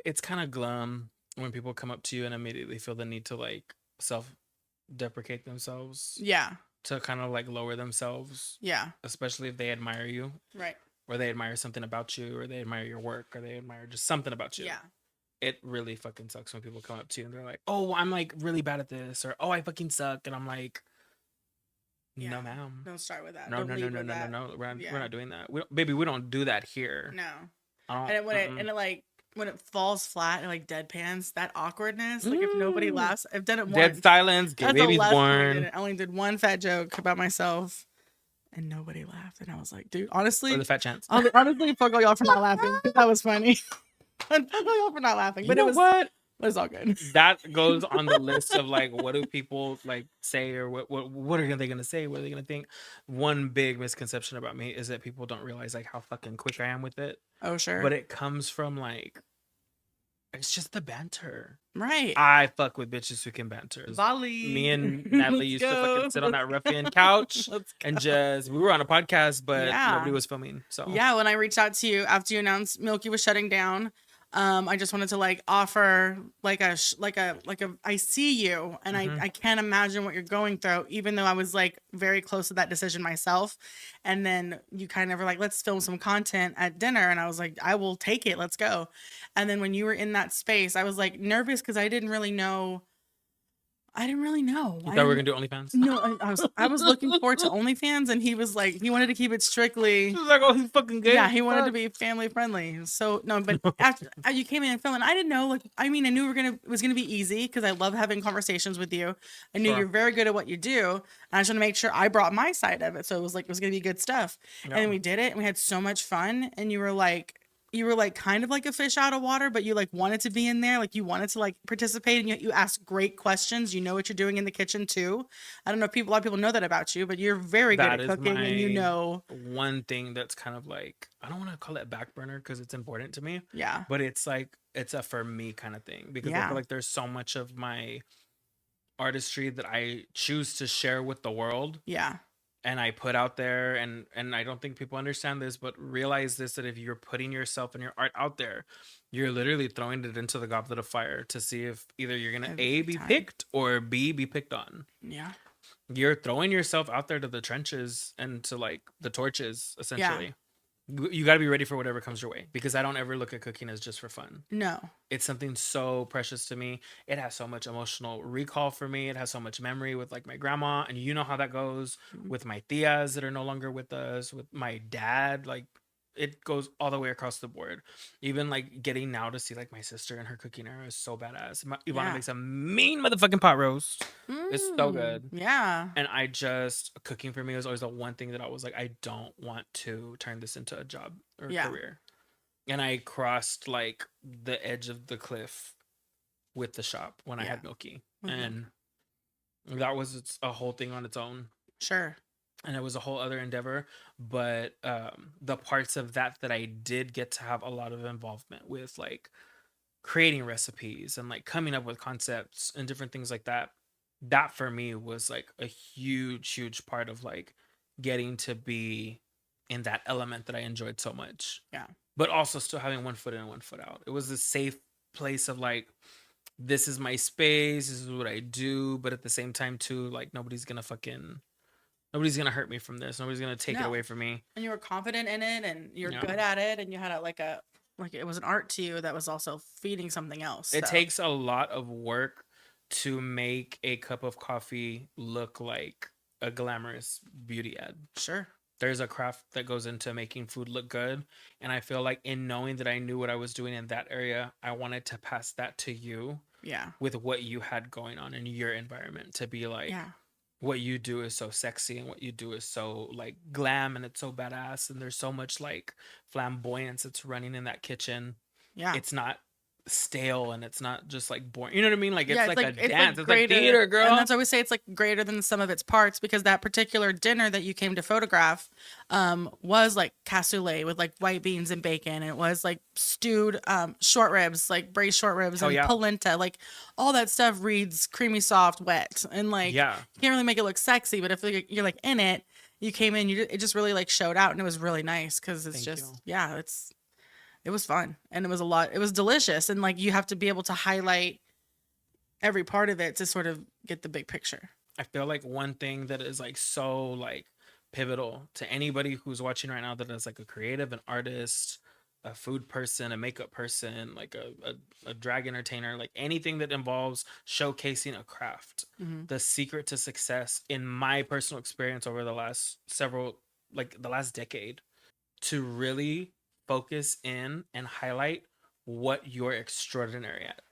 It's kind of glum when people come up to you and immediately feel the need to like self-deprecate themselves. Yeah. To kind of like lower themselves. Yeah. Especially if they admire you. Right. Or they admire something about you, or they admire your work, or they admire just something about you. Yeah. It really fucking sucks when people come up to you and they're like, oh, I'm like really bad at this, or oh, I fucking suck. And I'm like, no, ma'am. Don't start with that. No. We're not doing that. We don't do that here. No. And when it falls flat and like deadpans, that awkwardness, like if nobody laughs, I've done it once. Dead silence, gay baby's born. I only did one fat joke about myself, and nobody laughed. And I was like, dude, honestly, Or the fat chance. honestly, fuck all y'all for not laughing. That was funny. And fuck all y'all for not laughing. But You know what? It was all good. That goes on the list of like, what do people like say, or what are they gonna say? What are they gonna think? One big misconception about me is that people don't realize like how fucking quick I am with it. Oh, sure. But it comes from like, it's just the banter. Right. I fuck with bitches who can banter. Volley. Me and Natalie used to fucking sit on that ruffian couch and just, we were on a podcast, but nobody was filming. So yeah, when I reached out to you after you announced Milky was shutting down, I just wanted to like offer like a I see you, and I can't imagine what you're going through, even though I was like very close to that decision myself. And then you kind of were like, let's film some content at dinner, and I was like, I will take it, let's go. And then when you were in that space, I was like nervous because I didn't really know. You thought we were gonna do OnlyFans? No, I was looking forward to OnlyFans, and he was like, he wanted to keep it strictly. He was like, oh, he's fucking good. Yeah, he wanted to be family friendly. So no, but after you came in and filmed, I didn't know. Like, I mean, I knew it was gonna be easy because I love having conversations with you. I knew you're very good at what you do, and I just want to make sure I brought my side of it. So it was gonna be good stuff, and we did it, and we had so much fun. And you were like kind of like a fish out of water, but you like wanted to be in there. Like you wanted to like participate, and you ask great questions. You know what you're doing in the kitchen too. I don't know if a lot of people know that about you, but you're very good at cooking, and you know. One thing that's kind of like, I don't want to call it back burner because it's important to me. Yeah. But it's like, it's a for me kind of thing, because I feel like there's so much of my artistry that I choose to share with the world. Yeah. And I put out there, and I don't think people understand this, but realize this, that if you're putting yourself and your art out there, you're literally throwing it into the goblet of fire to see if either you're going to A, be picked, or B, be picked on. Yeah. You're throwing yourself out there to the trenches and to like the torches, essentially. You got to be ready for whatever comes your way, because I don't ever look at cooking as just for fun. No. It's something so precious to me. It has so much emotional recall for me. It has so much memory with like my grandma, and you know how that goes with my tias that are no longer with us, with my dad. Like, it goes all the way across the board. Even like getting now to see like my sister and her cooking era is so badass. Ivana makes a mean motherfucking pot roast. It's so good. Yeah. And cooking for me was always the one thing that I was like, I don't want to turn this into a job or a career. And I crossed like the edge of the cliff with the shop when I had Milky. And that was a whole thing on its own. Sure. And it was a whole other endeavor. But the parts of that I did get to have a lot of involvement with, like creating recipes and like coming up with concepts and different things like that. That for me was like a huge part of like getting to be in that element that I enjoyed so much. Yeah. But also still having one foot in and one foot out. It was a safe place of like, this is my space, this is what I do. But at the same time too, like nobody's gonna hurt me from this. Nobody's gonna take it away from me. And you were confident in it, and you're good at it, and you had like it was an art to you that was also feeding something else. It takes a lot of work to make a cup of coffee look like a glamorous beauty ad. Sure. There's a craft that goes into making food look good. And I feel like in knowing that I knew what I was doing in that area, I wanted to pass that to you. Yeah. With what you had going on in your environment, to be like, what you do is so sexy, and what you do is so like glam, and it's so badass, and there's so much like flamboyance that's running in that kitchen. Yeah. It's not stale, and it's not just like boring. You know what I mean? Like, it's like a it's dance. Like it's like theater, girl. And that's why we say it's like greater than the sum of its parts, because that particular dinner that you came to photograph was like cassoulet with like white beans and bacon. And it was like stewed short ribs, like braised short ribs and polenta. Like all that stuff reads creamy, soft, wet. And like, you can't really make it look sexy, but if you're like in it, you came in, it just really like showed out, and it was really nice because it's it was fun, and it was a lot. It was delicious, and like you have to be able to highlight every part of it to sort of get the big picture. I feel like one thing that is like so like pivotal to anybody who's watching right now that is like a creative, an artist, a food person, a makeup person, like a drag entertainer, like anything that involves showcasing a craft. Mm-hmm. The secret to success, in my personal experience over the last the last decade, to really focus in and highlight what you're extraordinary at,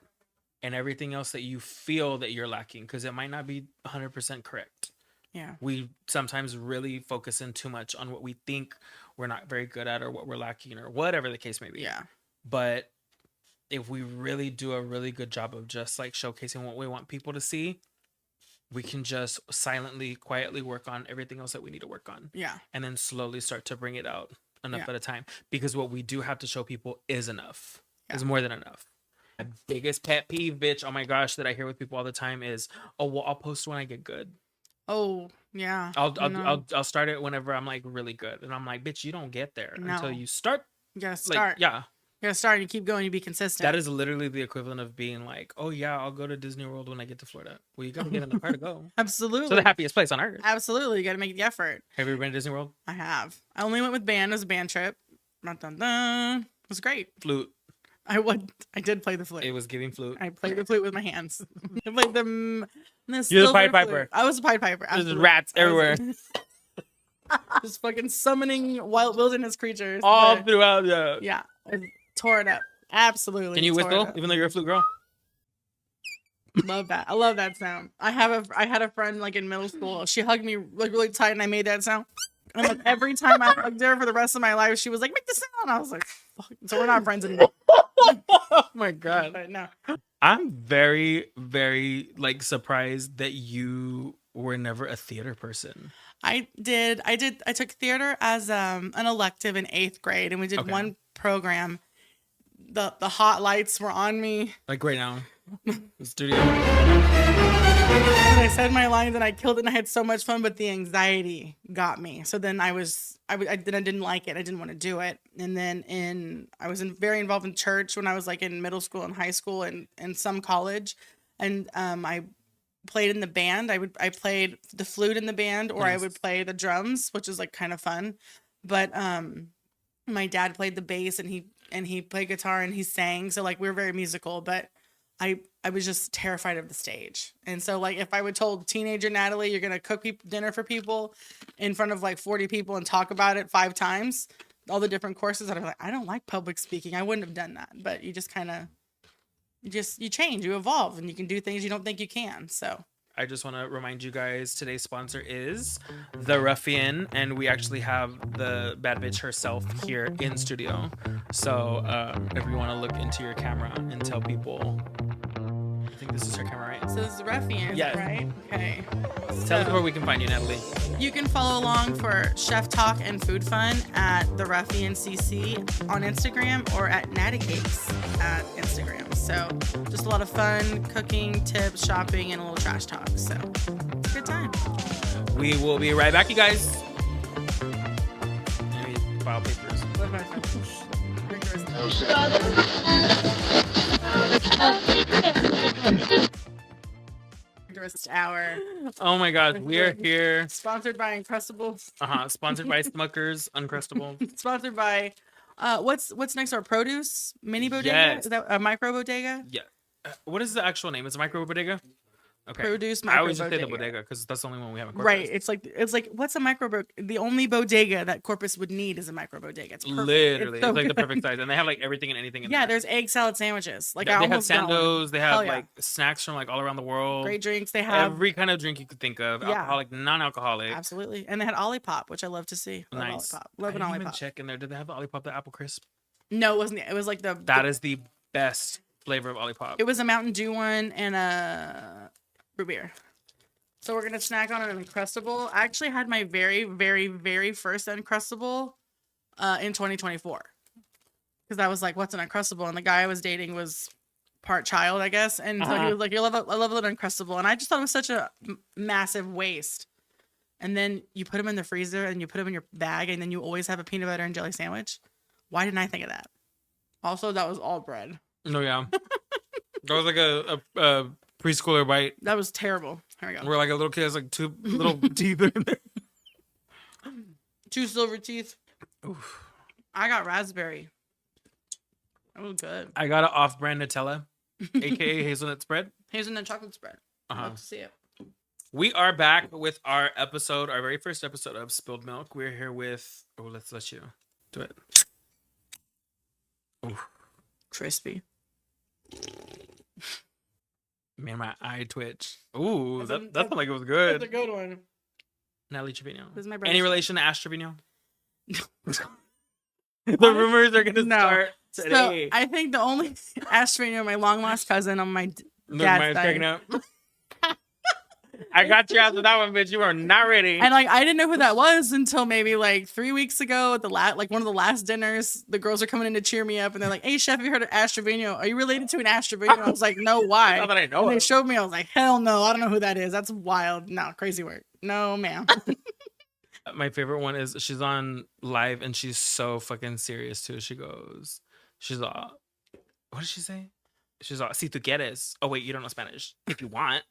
and everything else that you feel that you're lacking, because it might not be 100% correct. Yeah. We sometimes really focus in too much on what we think we're not very good at or what we're lacking or whatever the case may be. Yeah. But if we really do a really good job of just like showcasing what we want people to see, we can just silently, quietly work on everything else that we need to work on. Yeah. And then slowly start to bring it out enough Yeah. at a time. Because what we do have to show people is enough. Yeah. Is more than enough. My biggest pet peeve, bitch, oh my gosh, that I hear with people all the time is, oh, well, I'll post when I get good. Oh, yeah. I'll start it whenever I'm like really good. And I'm like, bitch, you don't get there until you start. You gotta Like, start. yeah. You gotta start and you keep going, you be consistent. That is literally the equivalent of being like, oh yeah, I'll go to Disney World when I get to Florida. Well, you gotta get in the car to go. Absolutely. So the happiest place on earth. Absolutely. You gotta make the effort. Have you ever been to Disney World? I have. I only went with band. It was a band trip. Dun, dun, dun. It was great. Flute. I did play the flute. It was giving flute. I played the flute with my hands. I played the You're the Pied silver Piper. flute. I was a Pied Piper. There's Absolutely. rats everywhere. Just fucking summoning wild wilderness creatures. All But, throughout. Yeah. yeah. I tore it up. Absolutely. Can you tore it whistle, up. even though you're a flute girl? Love that. I love that sound. I had a friend like in middle school. She hugged me like really tight and I made that sound. And like every time I hugged her for the rest of my life, she was like, make the sound. I was like, fuck. So we're not friends anymore. Oh my god. But no. I'm very, very like surprised that you were never a theater person. I took theater as an elective in 8th grade and we did Okay. one program. The hot lights were on me. Like right now. The studio. And I said my lines and I killed it and I had so much fun, but the anxiety got me. So then I didn't like it. I didn't want to do it. And then I was very involved in church when I was like in middle school and high school and some college. And I played in the band. I played the flute in the band or I would play the drums, which is like kind of fun. But my dad played the bass and he played guitar and he sang. So like we were very musical, but I was just terrified of the stage. And so like if I would told teenager Natalie, you're going to cook dinner for people in front of like 40 people and talk about it 5 times, all the different courses, I'd be like, I don't like public speaking. I wouldn't have done that. But you just kind of, you change, you evolve, and you can do things you don't think you can. So I just want to remind you guys, today's sponsor is The Ruffian, and we actually have the bad bitch herself here in studio. So if you want to look into your camera and tell people, I think this is her camera, right? So this is the Ruffian, Yes. right? Okay. Tell us where we can find you, Natalie. You can follow along for chef talk and food fun at the Ruffian CC on Instagram or at Natty Cakes at Instagram. So just a lot of fun cooking, tips, shopping, and a little trash talk. So it's a good time. We will be right back, you guys. Maybe file papers. What am I saying? Hour. Oh my god, we are here. Sponsored by Uncrustables. Sponsored by Smuckers Uncrustable. Sponsored by what's next? Our produce mini bodega. Yes. Is that a micro bodega? Yeah. What is the actual name? It's a micro bodega? Okay. Produce I micro always just say the bodega. bodega because that's the only one we have in Corpus. Right. It's like what's a micro the only bodega that Corpus would need is a micro bodega. It's perfect. Literally. so It's like the good. perfect size. And they have like everything and anything in Yeah, there. there's egg salad sandwiches. Like They I have almost got one. sandos. They Hell have yeah. like snacks from like all around the world. Great drinks. They have Every kind of drink you could think of. Yeah. Alcoholic, non-alcoholic. absolutely, and they had Olipop, which I love to see. Love Nice. Olipop. I Love an didn't even Olipop. check in there. Did they have the Olipop, the apple crisp? No, it wasn't. It was like That is the best flavor of Olipop. It was a Mountain Dew one and a root beer. So we're gonna snack on an Uncrustable. I actually had my very, very, very first Uncrustable in 2024 because I was like, "What's an Uncrustable?" And the guy I was dating was part child, I guess, and so he was like, "I love an Uncrustable," and I just thought it was such a massive waste. And then you put them in the freezer and you put them in your bag, and then you always have a peanut butter and jelly sandwich. Why didn't I think of that? Also, that was all bread. Oh yeah. That was like a preschooler bite. That was terrible. Here we go. Where like a little kid has like 2 little teeth in there. 2 silver teeth. Oof. I got raspberry. That was good. I got an off-brand Nutella, aka hazelnut spread. Hazelnut chocolate spread. I'd love to see it. We are back with our episode, our very first episode of Spilled Milk. We're here with. Oh, let's let you do it. Oof. Crispy. Man, my eye twitch. Ooh, that That's sounded like it was good. That's a good one. Natalie Trevino. This is my brother's Any friend. relation to Ash Trevino? The rumors are gonna No. start So today. I think the only Ash Trevino, my long lost cousin on my Look, dad's mine's cracking side. up. I got you after that one, bitch. You are not ready. And like I didn't know who that was until maybe like 3 weeks ago at the like one of the last dinners. The girls are coming in to cheer me up, and they're like, "Hey, chef, have you heard of Ash Trevino? Are you related to an Ash Trevino?" I was like, "No, why?" Not that I know And they of. showed me. I was like, "Hell no, I don't know who that is. That's wild. No, crazy work. No, ma'am." My favorite one is she's on live and she's so fucking serious too. She's all, what did she say? She's all, si tú quieres. Oh wait, you don't know Spanish. If you want.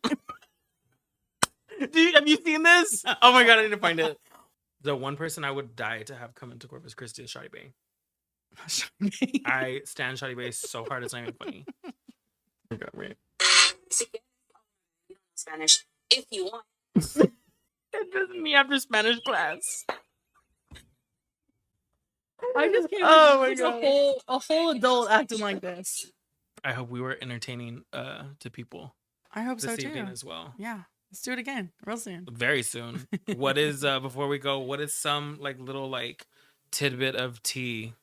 Dude, have you seen this? Oh my god, I need to find it. The one person I would die to have come into Corpus Christi is Shawty Bay. I stand Shawty Bay so hard it's not even funny. Oh my god, wait. Spanish, if you want. It's just me after Spanish class. I just can't. Oh my God. A whole adult acting like this. I hope we were entertaining to people I hope so this evening too. as well. Yeah, let's do it again real soon. Very soon. What is before we go, what is some like little like tidbit of tea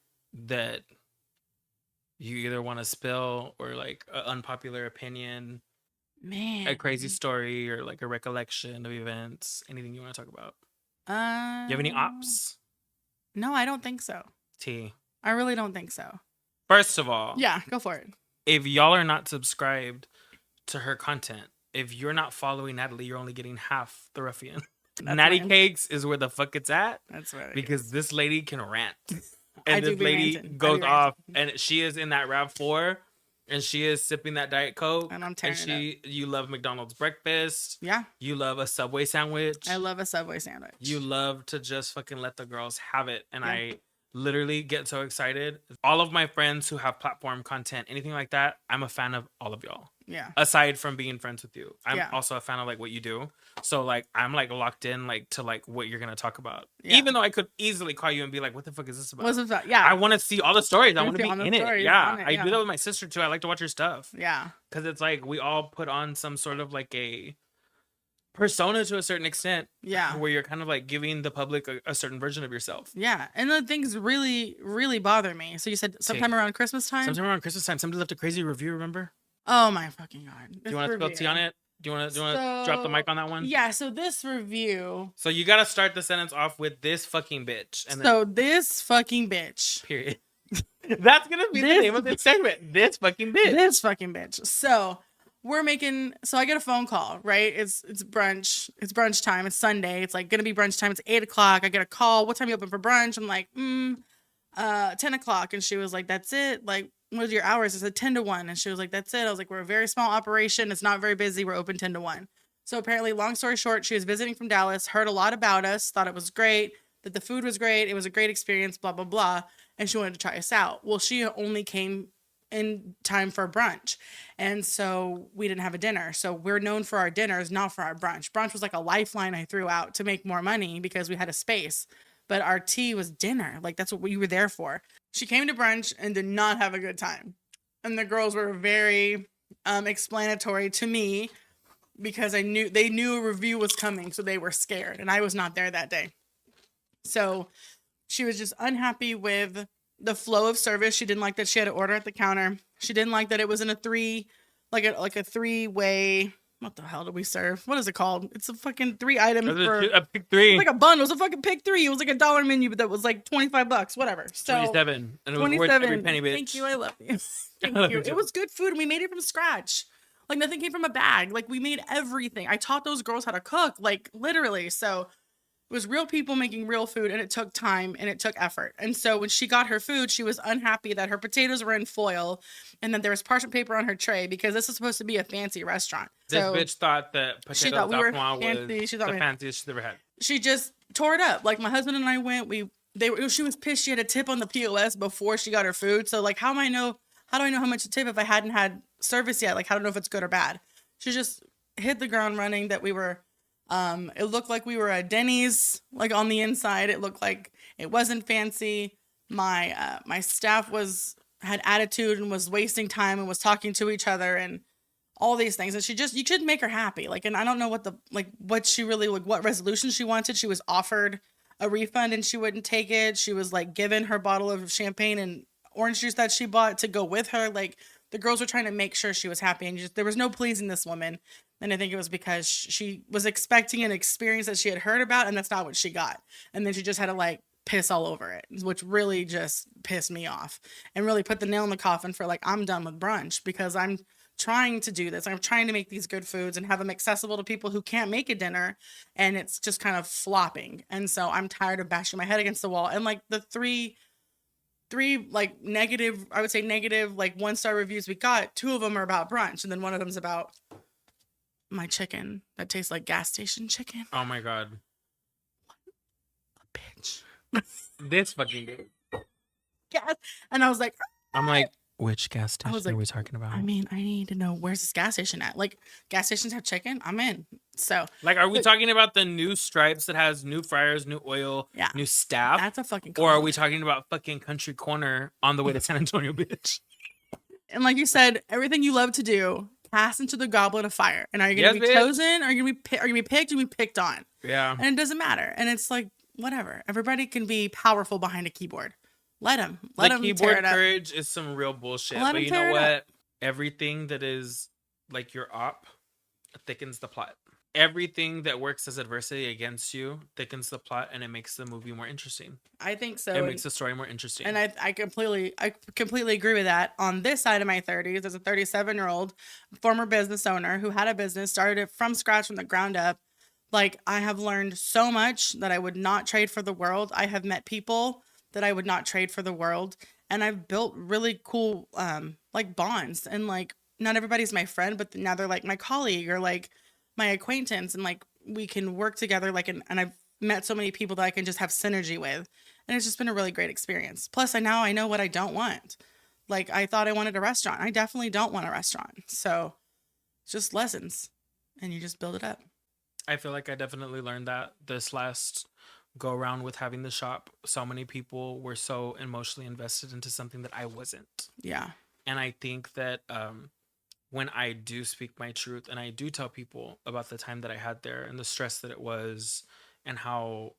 that you either want to spill or like an unpopular opinion, Man, a crazy story, or like a recollection of events, anything you want to talk about? You have any ops? No, I don't think so. Tea. I really don't think so. First of all, Yeah, go for it. if y'all are not subscribed to her content, if you're not following Natalie, you're only getting half the ruffian. That's Natty fine. Cakes is where the fuck it's at. That's right. Because this lady can rant. I And do this be lady ranting. I goes be off and she is in that RAV4 and she is sipping that Diet Coke. And I'm tearing it you love McDonald's breakfast. Yeah, You love a Subway sandwich. I love a Subway sandwich. You love to just fucking let the girls have it. And Yeah. I literally get so excited. All of my friends who have platform content, anything like that, I'm a fan of all of y'all. Yeah. Aside from being friends with you, I'm Yeah. also a fan of like what you do. So like I'm like locked in like to like what you're gonna talk about. Yeah. Even though I could easily call you and be like, "What the fuck is this about?" What's it about? Yeah. I want to see all the stories. I You want to see be all the in it. stories Yeah, on it, I yeah. do that with my sister too. I like to watch her stuff Yeah. because it's like we all put on some sort of like a persona to a certain extent. Yeah. where you're kind of like giving the public a certain version of yourself. Yeah. And the things really, really bother me. So you said sometime around Christmas time? Sometime around Christmas time, somebody left a crazy review. Remember? Oh my fucking God. Do you want to spill tea on it? Do you want to drop the mic on that one? Yeah. So this review. So you gotta start the sentence off with this fucking bitch, and then So this fucking bitch. period. That's gonna be the This- name of this segment. This fucking bitch. This fucking bitch. So I get a phone call, right? It's brunch. It's brunch time. It's Sunday. It's like gonna be brunch time. It's 8:00. I get a call. What time you open for brunch? I'm like, 10 o'clock. And she was like, that's it. Like, what are your hours? I said 10 to 1. And she was like, that's it. I was like, we're a very small operation. It's not very busy. We're open 10 to 1. So apparently, long story short, she was visiting from Dallas, heard a lot about us, thought it was great, that the food was great. It was a great experience, blah, blah, blah. And she wanted to try us out. Well, she only came in time for brunch. And so we didn't have a dinner. So we're known for our dinners, not for our brunch. Brunch was like a lifeline I threw out to make more money because we had a space. But our tea was dinner. Like that's what we were there for. She came to brunch and did not have a good time. And the girls were very explanatory to me because they knew a review was coming. So they were scared and I was not there that day. So she was just unhappy with the flow of service. She didn't like that she had to order at the counter. She didn't like that it was in a three-way. What the hell do we serve? What is it called? It's a fucking 3 items for a pick three. like a bundle. It was a fucking pick 3. It was like a $1 menu, but that was like $25, whatever. So 27, and it was worth every penny, bitch. Thank you. I love you. Thank love you. you too. It was good food and we made it from scratch. Like nothing came from a bag. Like we made everything. I taught those girls how to cook, like literally. So it was real people making real food and it took time and it took effort. And so when she got her food, she was unhappy that her potatoes were in foil and that there was parchment paper on her tray because this is supposed to be a fancy restaurant. This So bitch thought that she potato thought we were was fancy. She thought the we- fanciest she's ever had. she just tore it up. Like my husband and I went, she was pissed she had a tip on the POS before she got her food. So like how do I know how much to tip if I hadn't had service yet? Like how do I know if it's good or bad? She just hit the ground running that we were it looked like we were at Denny's, like on the inside. It looked like it wasn't fancy. My staff had attitude and was wasting time and was talking to each other and all these things. And you could make her happy. Like, and I don't know what she really, like, what resolution she wanted. She was offered a refund and she wouldn't take it. She was like given her bottle of champagne and orange juice that she bought to go with her. Like, the girls were trying to make sure she was happy, and there was no pleasing this woman. And I think it was because she was expecting an experience that she had heard about, and that's not what she got. And then she just had to like piss all over it, which really just pissed me off and really put the nail in the coffin for like, I'm done with brunch, because I'm trying to do this. I'm trying to make these good foods and have them accessible to people who can't make a dinner, and it's just kind of flopping. And so I'm tired of bashing my head against the wall. And like the three like negative, I would say negative, like 1-star reviews we got, 2 of them are about brunch, and then one of them's about my chicken that tastes like gas station chicken. Oh my God. A bitch. This fucking dude. Gas. And I was like, I'm like, which gas station like, are we talking about? I mean, I need to know, where's this gas station at? Like, gas stations have chicken? I'm in. So, like, are we talking about the new Stripes that has new fryers, new oil, yeah, new staff? that's a fucking Or are we talking about fucking Country Corner on the way to San Antonio, bitch? And like you said, everything you love to do, cast into the goblet of fire. And are you going to be chosen? Are you going to be picked? Or be picked on? Yeah. And it doesn't matter. And it's like, whatever. Everybody can be powerful behind a keyboard. Let them. Let them keyboard tear it up. courage is some real bullshit. Let but him you tear know it what? up. Everything that is like your op thickens the plot. Everything that works as adversity against you thickens the plot, and it makes the movie more interesting. I think so. It makes the story more interesting. And I completely agree with that. On this side of my 30s, as a 37-year-old former business owner who had a business, started it from scratch, from the ground up. Like, I have learned so much that I would not trade for the world. I have met people that I would not trade for the world. And I've built really cool, like, bonds. And like, not everybody's my friend, but now they're like my colleague or like my acquaintance. And like, we can work together. Like, and I've met so many people that I can just have synergy with. And it's just been a really great experience. Plus, I know what I don't want. Like, I thought I wanted a restaurant. I definitely don't want a restaurant. So it's just lessons, and you just build it up. I feel like I definitely learned that this last go around with having the shop. So many people were so emotionally invested into something that I wasn't. Yeah. And I think that when I do speak my truth and I do tell people about the time that I had there and the stress that it was, and how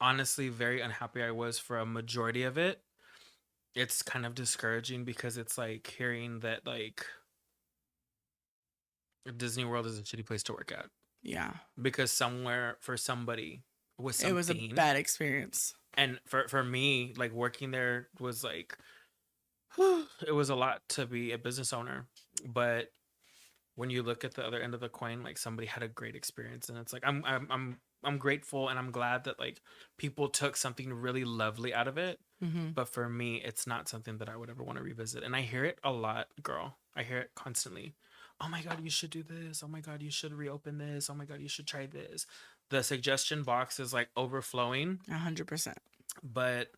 honestly very unhappy I was for a majority of it, it's kind of discouraging, because it's like hearing that like Disney World is a shitty place to work at. Yeah. Because somewhere for somebody was something. It was a bad experience. And for me, like, working there was like, it was a lot to be a business owner. But when you look at the other end of the coin, like, somebody had a great experience, and it's like I'm grateful, and I'm glad that like people took something really lovely out of it. Mm-hmm. But for me, it's not something that I would ever want to revisit. And I hear it a lot, girl. I hear it constantly. Oh my God, you should do this. Oh my God, you should reopen this. Oh my God, you should try this. The suggestion box is like overflowing. 100%. But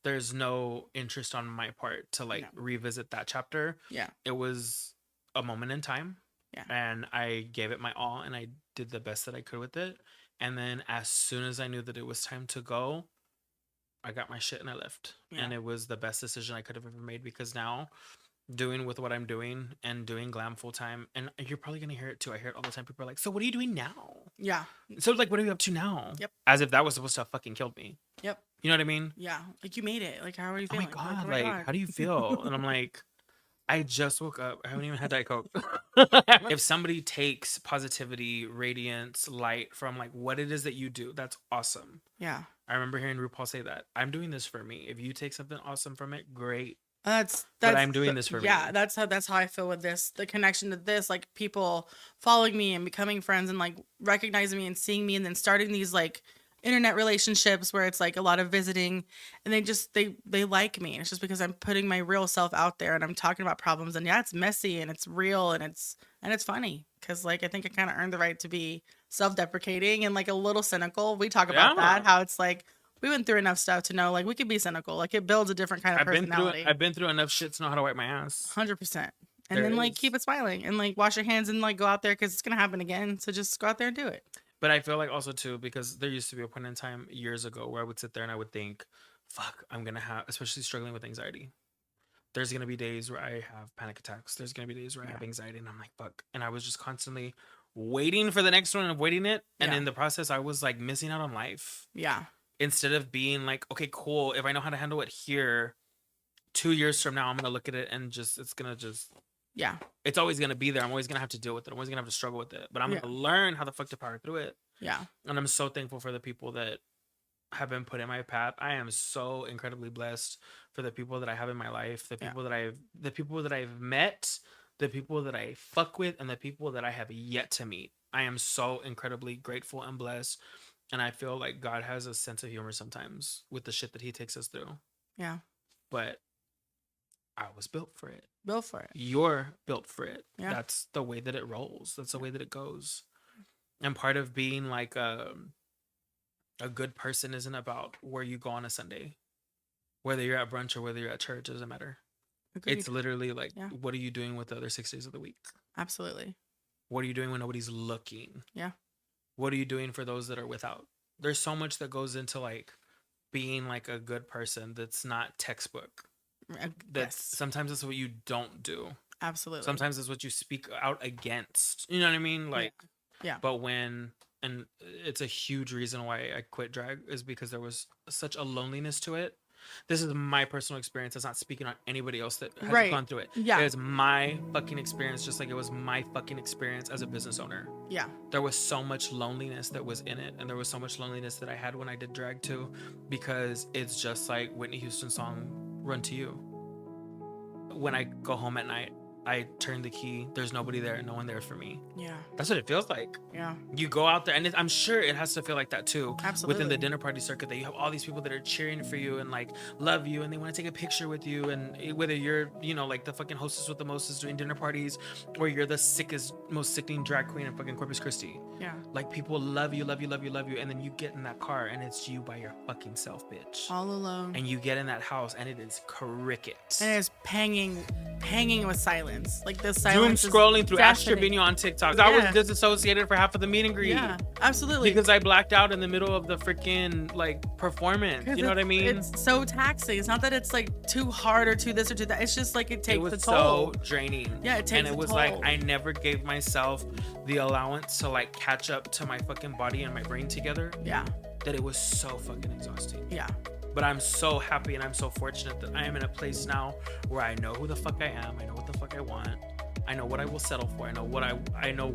there's no interest on my part to like revisit that chapter. Yeah. It was a moment in time. Yeah. And I gave it my all, and I did the best that I could with it. And then as soon as I knew that it was time to go, I got my shit and I left. Yeah. And it was the best decision I could have ever made, because now doing with what I'm doing and doing glam full time, and you're probably gonna hear it too. I hear it all the time. People are like, "So what are you doing now?" Yeah. So like, what are you up to now? Yep. As if that was supposed to have fucking killed me. Yep. You know what I mean? Yeah. Like, you made it. Like, how are you Oh my feeling? God. Like, Like, how do you feel? And I'm like, I just woke up. I haven't even had Diet Coke. If somebody takes positivity, radiance, light from like what it is that you do, that's awesome. Yeah. I remember hearing RuPaul say that. I'm doing this for me. If you take something awesome from it, great. But I'm doing this for me. Yeah, that's how I feel with this. The connection to this, like, people following me and becoming friends and like recognizing me and seeing me, and then starting these like internet relationships where it's like a lot of visiting, and they like me. And it's just because I'm putting my real self out there, and I'm talking about problems, and yeah, it's messy and it's real, and it's funny, because like I think I kind of earned the right to be self-deprecating and like a little cynical. We talk about that, how it's like we went through enough stuff to know like we could be cynical. Like, it builds a different kind of personality. I've been through enough shit to know how to wipe my ass. 100%. And then like keep it smiling and like wash your hands and like go out there, because it's gonna happen again. So just go out there and do it. But I feel like also too, because there used to be a point in time years ago where I would sit there and I would think, fuck, I'm gonna have, especially struggling with anxiety, there's gonna be days where I have panic attacks. There's gonna be days where I have anxiety, and I'm like, fuck. And I was just constantly waiting for the next one and avoiding it. And in the process, I was like missing out on life. Yeah. Instead of being like, okay, cool. If I know how to handle it here, 2 years from now, I'm gonna look at it and it's gonna just. Yeah. It's always gonna be there. I'm always gonna have to deal with it. I'm always gonna have to struggle with it. But I'm gonna learn how the fuck to power through it. Yeah. And I'm so thankful for the people that have been put in my path. I am so incredibly blessed for the people that I have in my life, the people that I've met, the people that I fuck with, and the people that I have yet to meet. I am so incredibly grateful and blessed. And I feel like God has a sense of humor sometimes with the shit that he takes us through. Yeah. But I was built for it. Built for it. You're built for it. Yeah. That's the way that it rolls. That's the way that it goes. And part of being like a good person isn't about where you go on a Sunday. Whether you're at brunch or whether you're at church, it doesn't matter. Agreed. It's literally like, what are you doing with the other 6 days of the week? Absolutely. What are you doing when nobody's looking? Yeah. What are you doing for those that are without? There's so much that goes into like being like a good person that's not textbook. Sometimes it's what you don't do. Absolutely. Sometimes it's what you speak out against. You know what I mean? Like, yeah. But and it's a huge reason why I quit drag is because there was such a loneliness to it. This is my personal experience. It's not speaking on anybody else that has gone through it. Yeah. It's my fucking experience, just like it was my fucking experience as a business owner. Yeah. There was so much loneliness that was in it. And there was so much loneliness that I had when I did drag too, because it's just like Whitney Houston's song, Run to You. When I go home at night, I turn the key. There's nobody there. No one there for me. Yeah. That's what it feels like. Yeah. You go out there, and I'm sure it has to feel like that too. Absolutely. Within the dinner party circuit, that you have all these people that are cheering for you and like love you, and they want to take a picture with you. And whether you're, like the fucking hostess with the mostest doing dinner parties, or you're the sickest, most sickening drag queen in fucking Corpus Christi. Yeah. Like people love you, love you, love you, love you, and then you get in that car, and it's you by your fucking self, bitch. All alone. And you get in that house, and it is crickets. And it's panging with silence. Like the silence. Doom scrolling through Ask Trevino on TikTok. I was disassociated for half of the meet and greet. Yeah, absolutely. Because I blacked out in the middle of the freaking like performance. You know what I mean? It's so taxing. It's not that it's like too hard or too this or too that. It's just like it takes a toll. So draining. Yeah, it takes and it was toll. like I never gave myself the allowance to like catch up to my fucking body and my brain together. Yeah. That it was so fucking exhausting. Yeah. But I'm so happy and I'm so fortunate that I am in a place now where I know who the fuck I am. I know what the fuck I want. I know what I will settle for. I know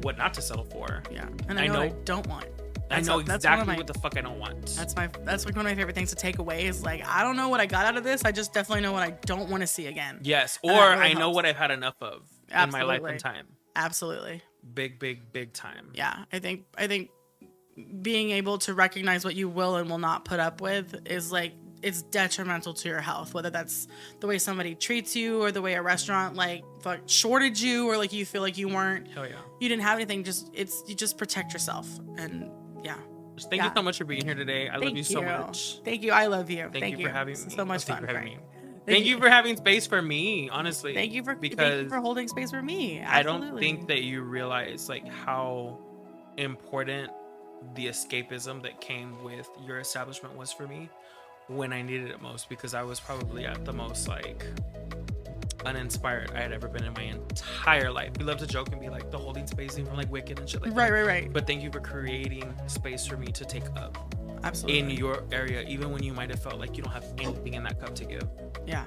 what not to settle for. Yeah. And I know what I don't want. I know exactly what the fuck I don't want. That's like one of my favorite things to take away is like, I don't know what I got out of this. I just definitely know what I don't want to see again. Yes. Or I know what I've had enough of in my life and time. Absolutely. Big time. Yeah. I think being able to recognize what you will and will not put up with is like, it's detrimental to your health, whether that's the way somebody treats you or the way a restaurant like shorted you or like you feel like you didn't have anything. You just protect yourself. And yeah. Thank you so much for being here today. I love you so much. Thank you. I love you. Thank you for having me. So much fun. Thank you for having space for me, honestly. Thank you for holding space for me. Absolutely. I don't think that you realize like how important the escapism that came with your establishment was for me when I needed it most, because I was probably at the most like uninspired I had ever been in my entire life. We love to joke and be like the holding space thing from like Wicked and shit like that. Right. But thank you for creating space for me to take up. Absolutely. In your area, even when you might have felt like you don't have anything in that cup to give. Yeah.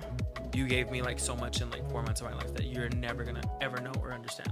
You gave me like so much in like 4 months of my life that you're never gonna ever know or understand.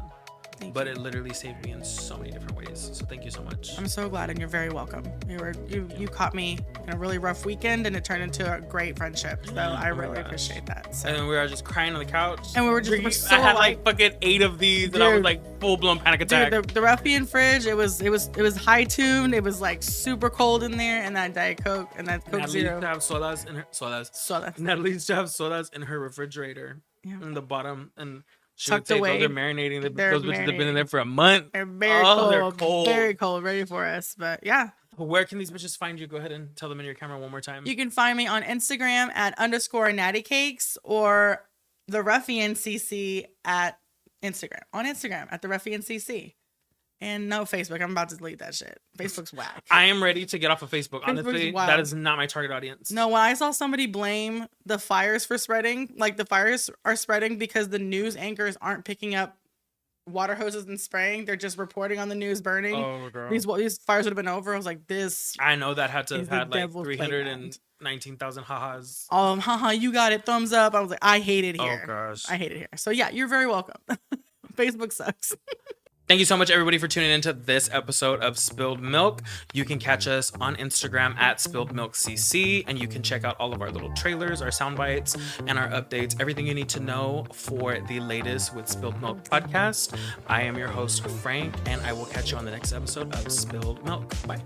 But it literally saved me in so many different ways. So thank you so much. I'm so glad, and you're very welcome. You caught me in a really rough weekend, and it turned into a great friendship. So I really appreciate that. So. And then we were just crying on the couch. And we were so I had like fucking 8 of these, and I was like full blown panic attack. Dude, the Ruffian fridge, it was high tuned. It was like super cold in there, and that Diet Coke and that Coke Zero. Natalie used to have sodas in her refrigerator in the bottom, and she tucked would say away. Those are marinating. Those bitches have been in there for a month. They're very cold, very cold, ready for us. But yeah. Where can these bitches find you? Go ahead and tell them in your camera one more time. You can find me on Instagram at _nattycakes or the Ruffian CC at Instagram. On Instagram at the Ruffian CC. And no Facebook. I'm about to delete that shit. Facebook's whack. I am ready to get off of Facebook. Honestly, wild. that is not my target audience. No, when I saw somebody blame the fires for spreading, like the fires are spreading because the news anchors aren't picking up water hoses and spraying. They're just reporting on the news burning. Oh, girl. These fires would have been over. I was like, this. I know that had to have is the had like devil's 319,000 ha-has. Haha, you got it. Thumbs up. I was like, I hate it here. Oh, gosh. I hate it here. So yeah, you're very welcome. Facebook sucks. Thank you so much, everybody, for tuning into this episode of Spilled Milk. You can catch us on Instagram at SpilledMilkCC, and you can check out all of our little trailers, our sound bites, and our updates, everything you need to know for the latest with Spilled Milk podcast. I am your host, Frank, and I will catch you on the next episode of Spilled Milk. Bye.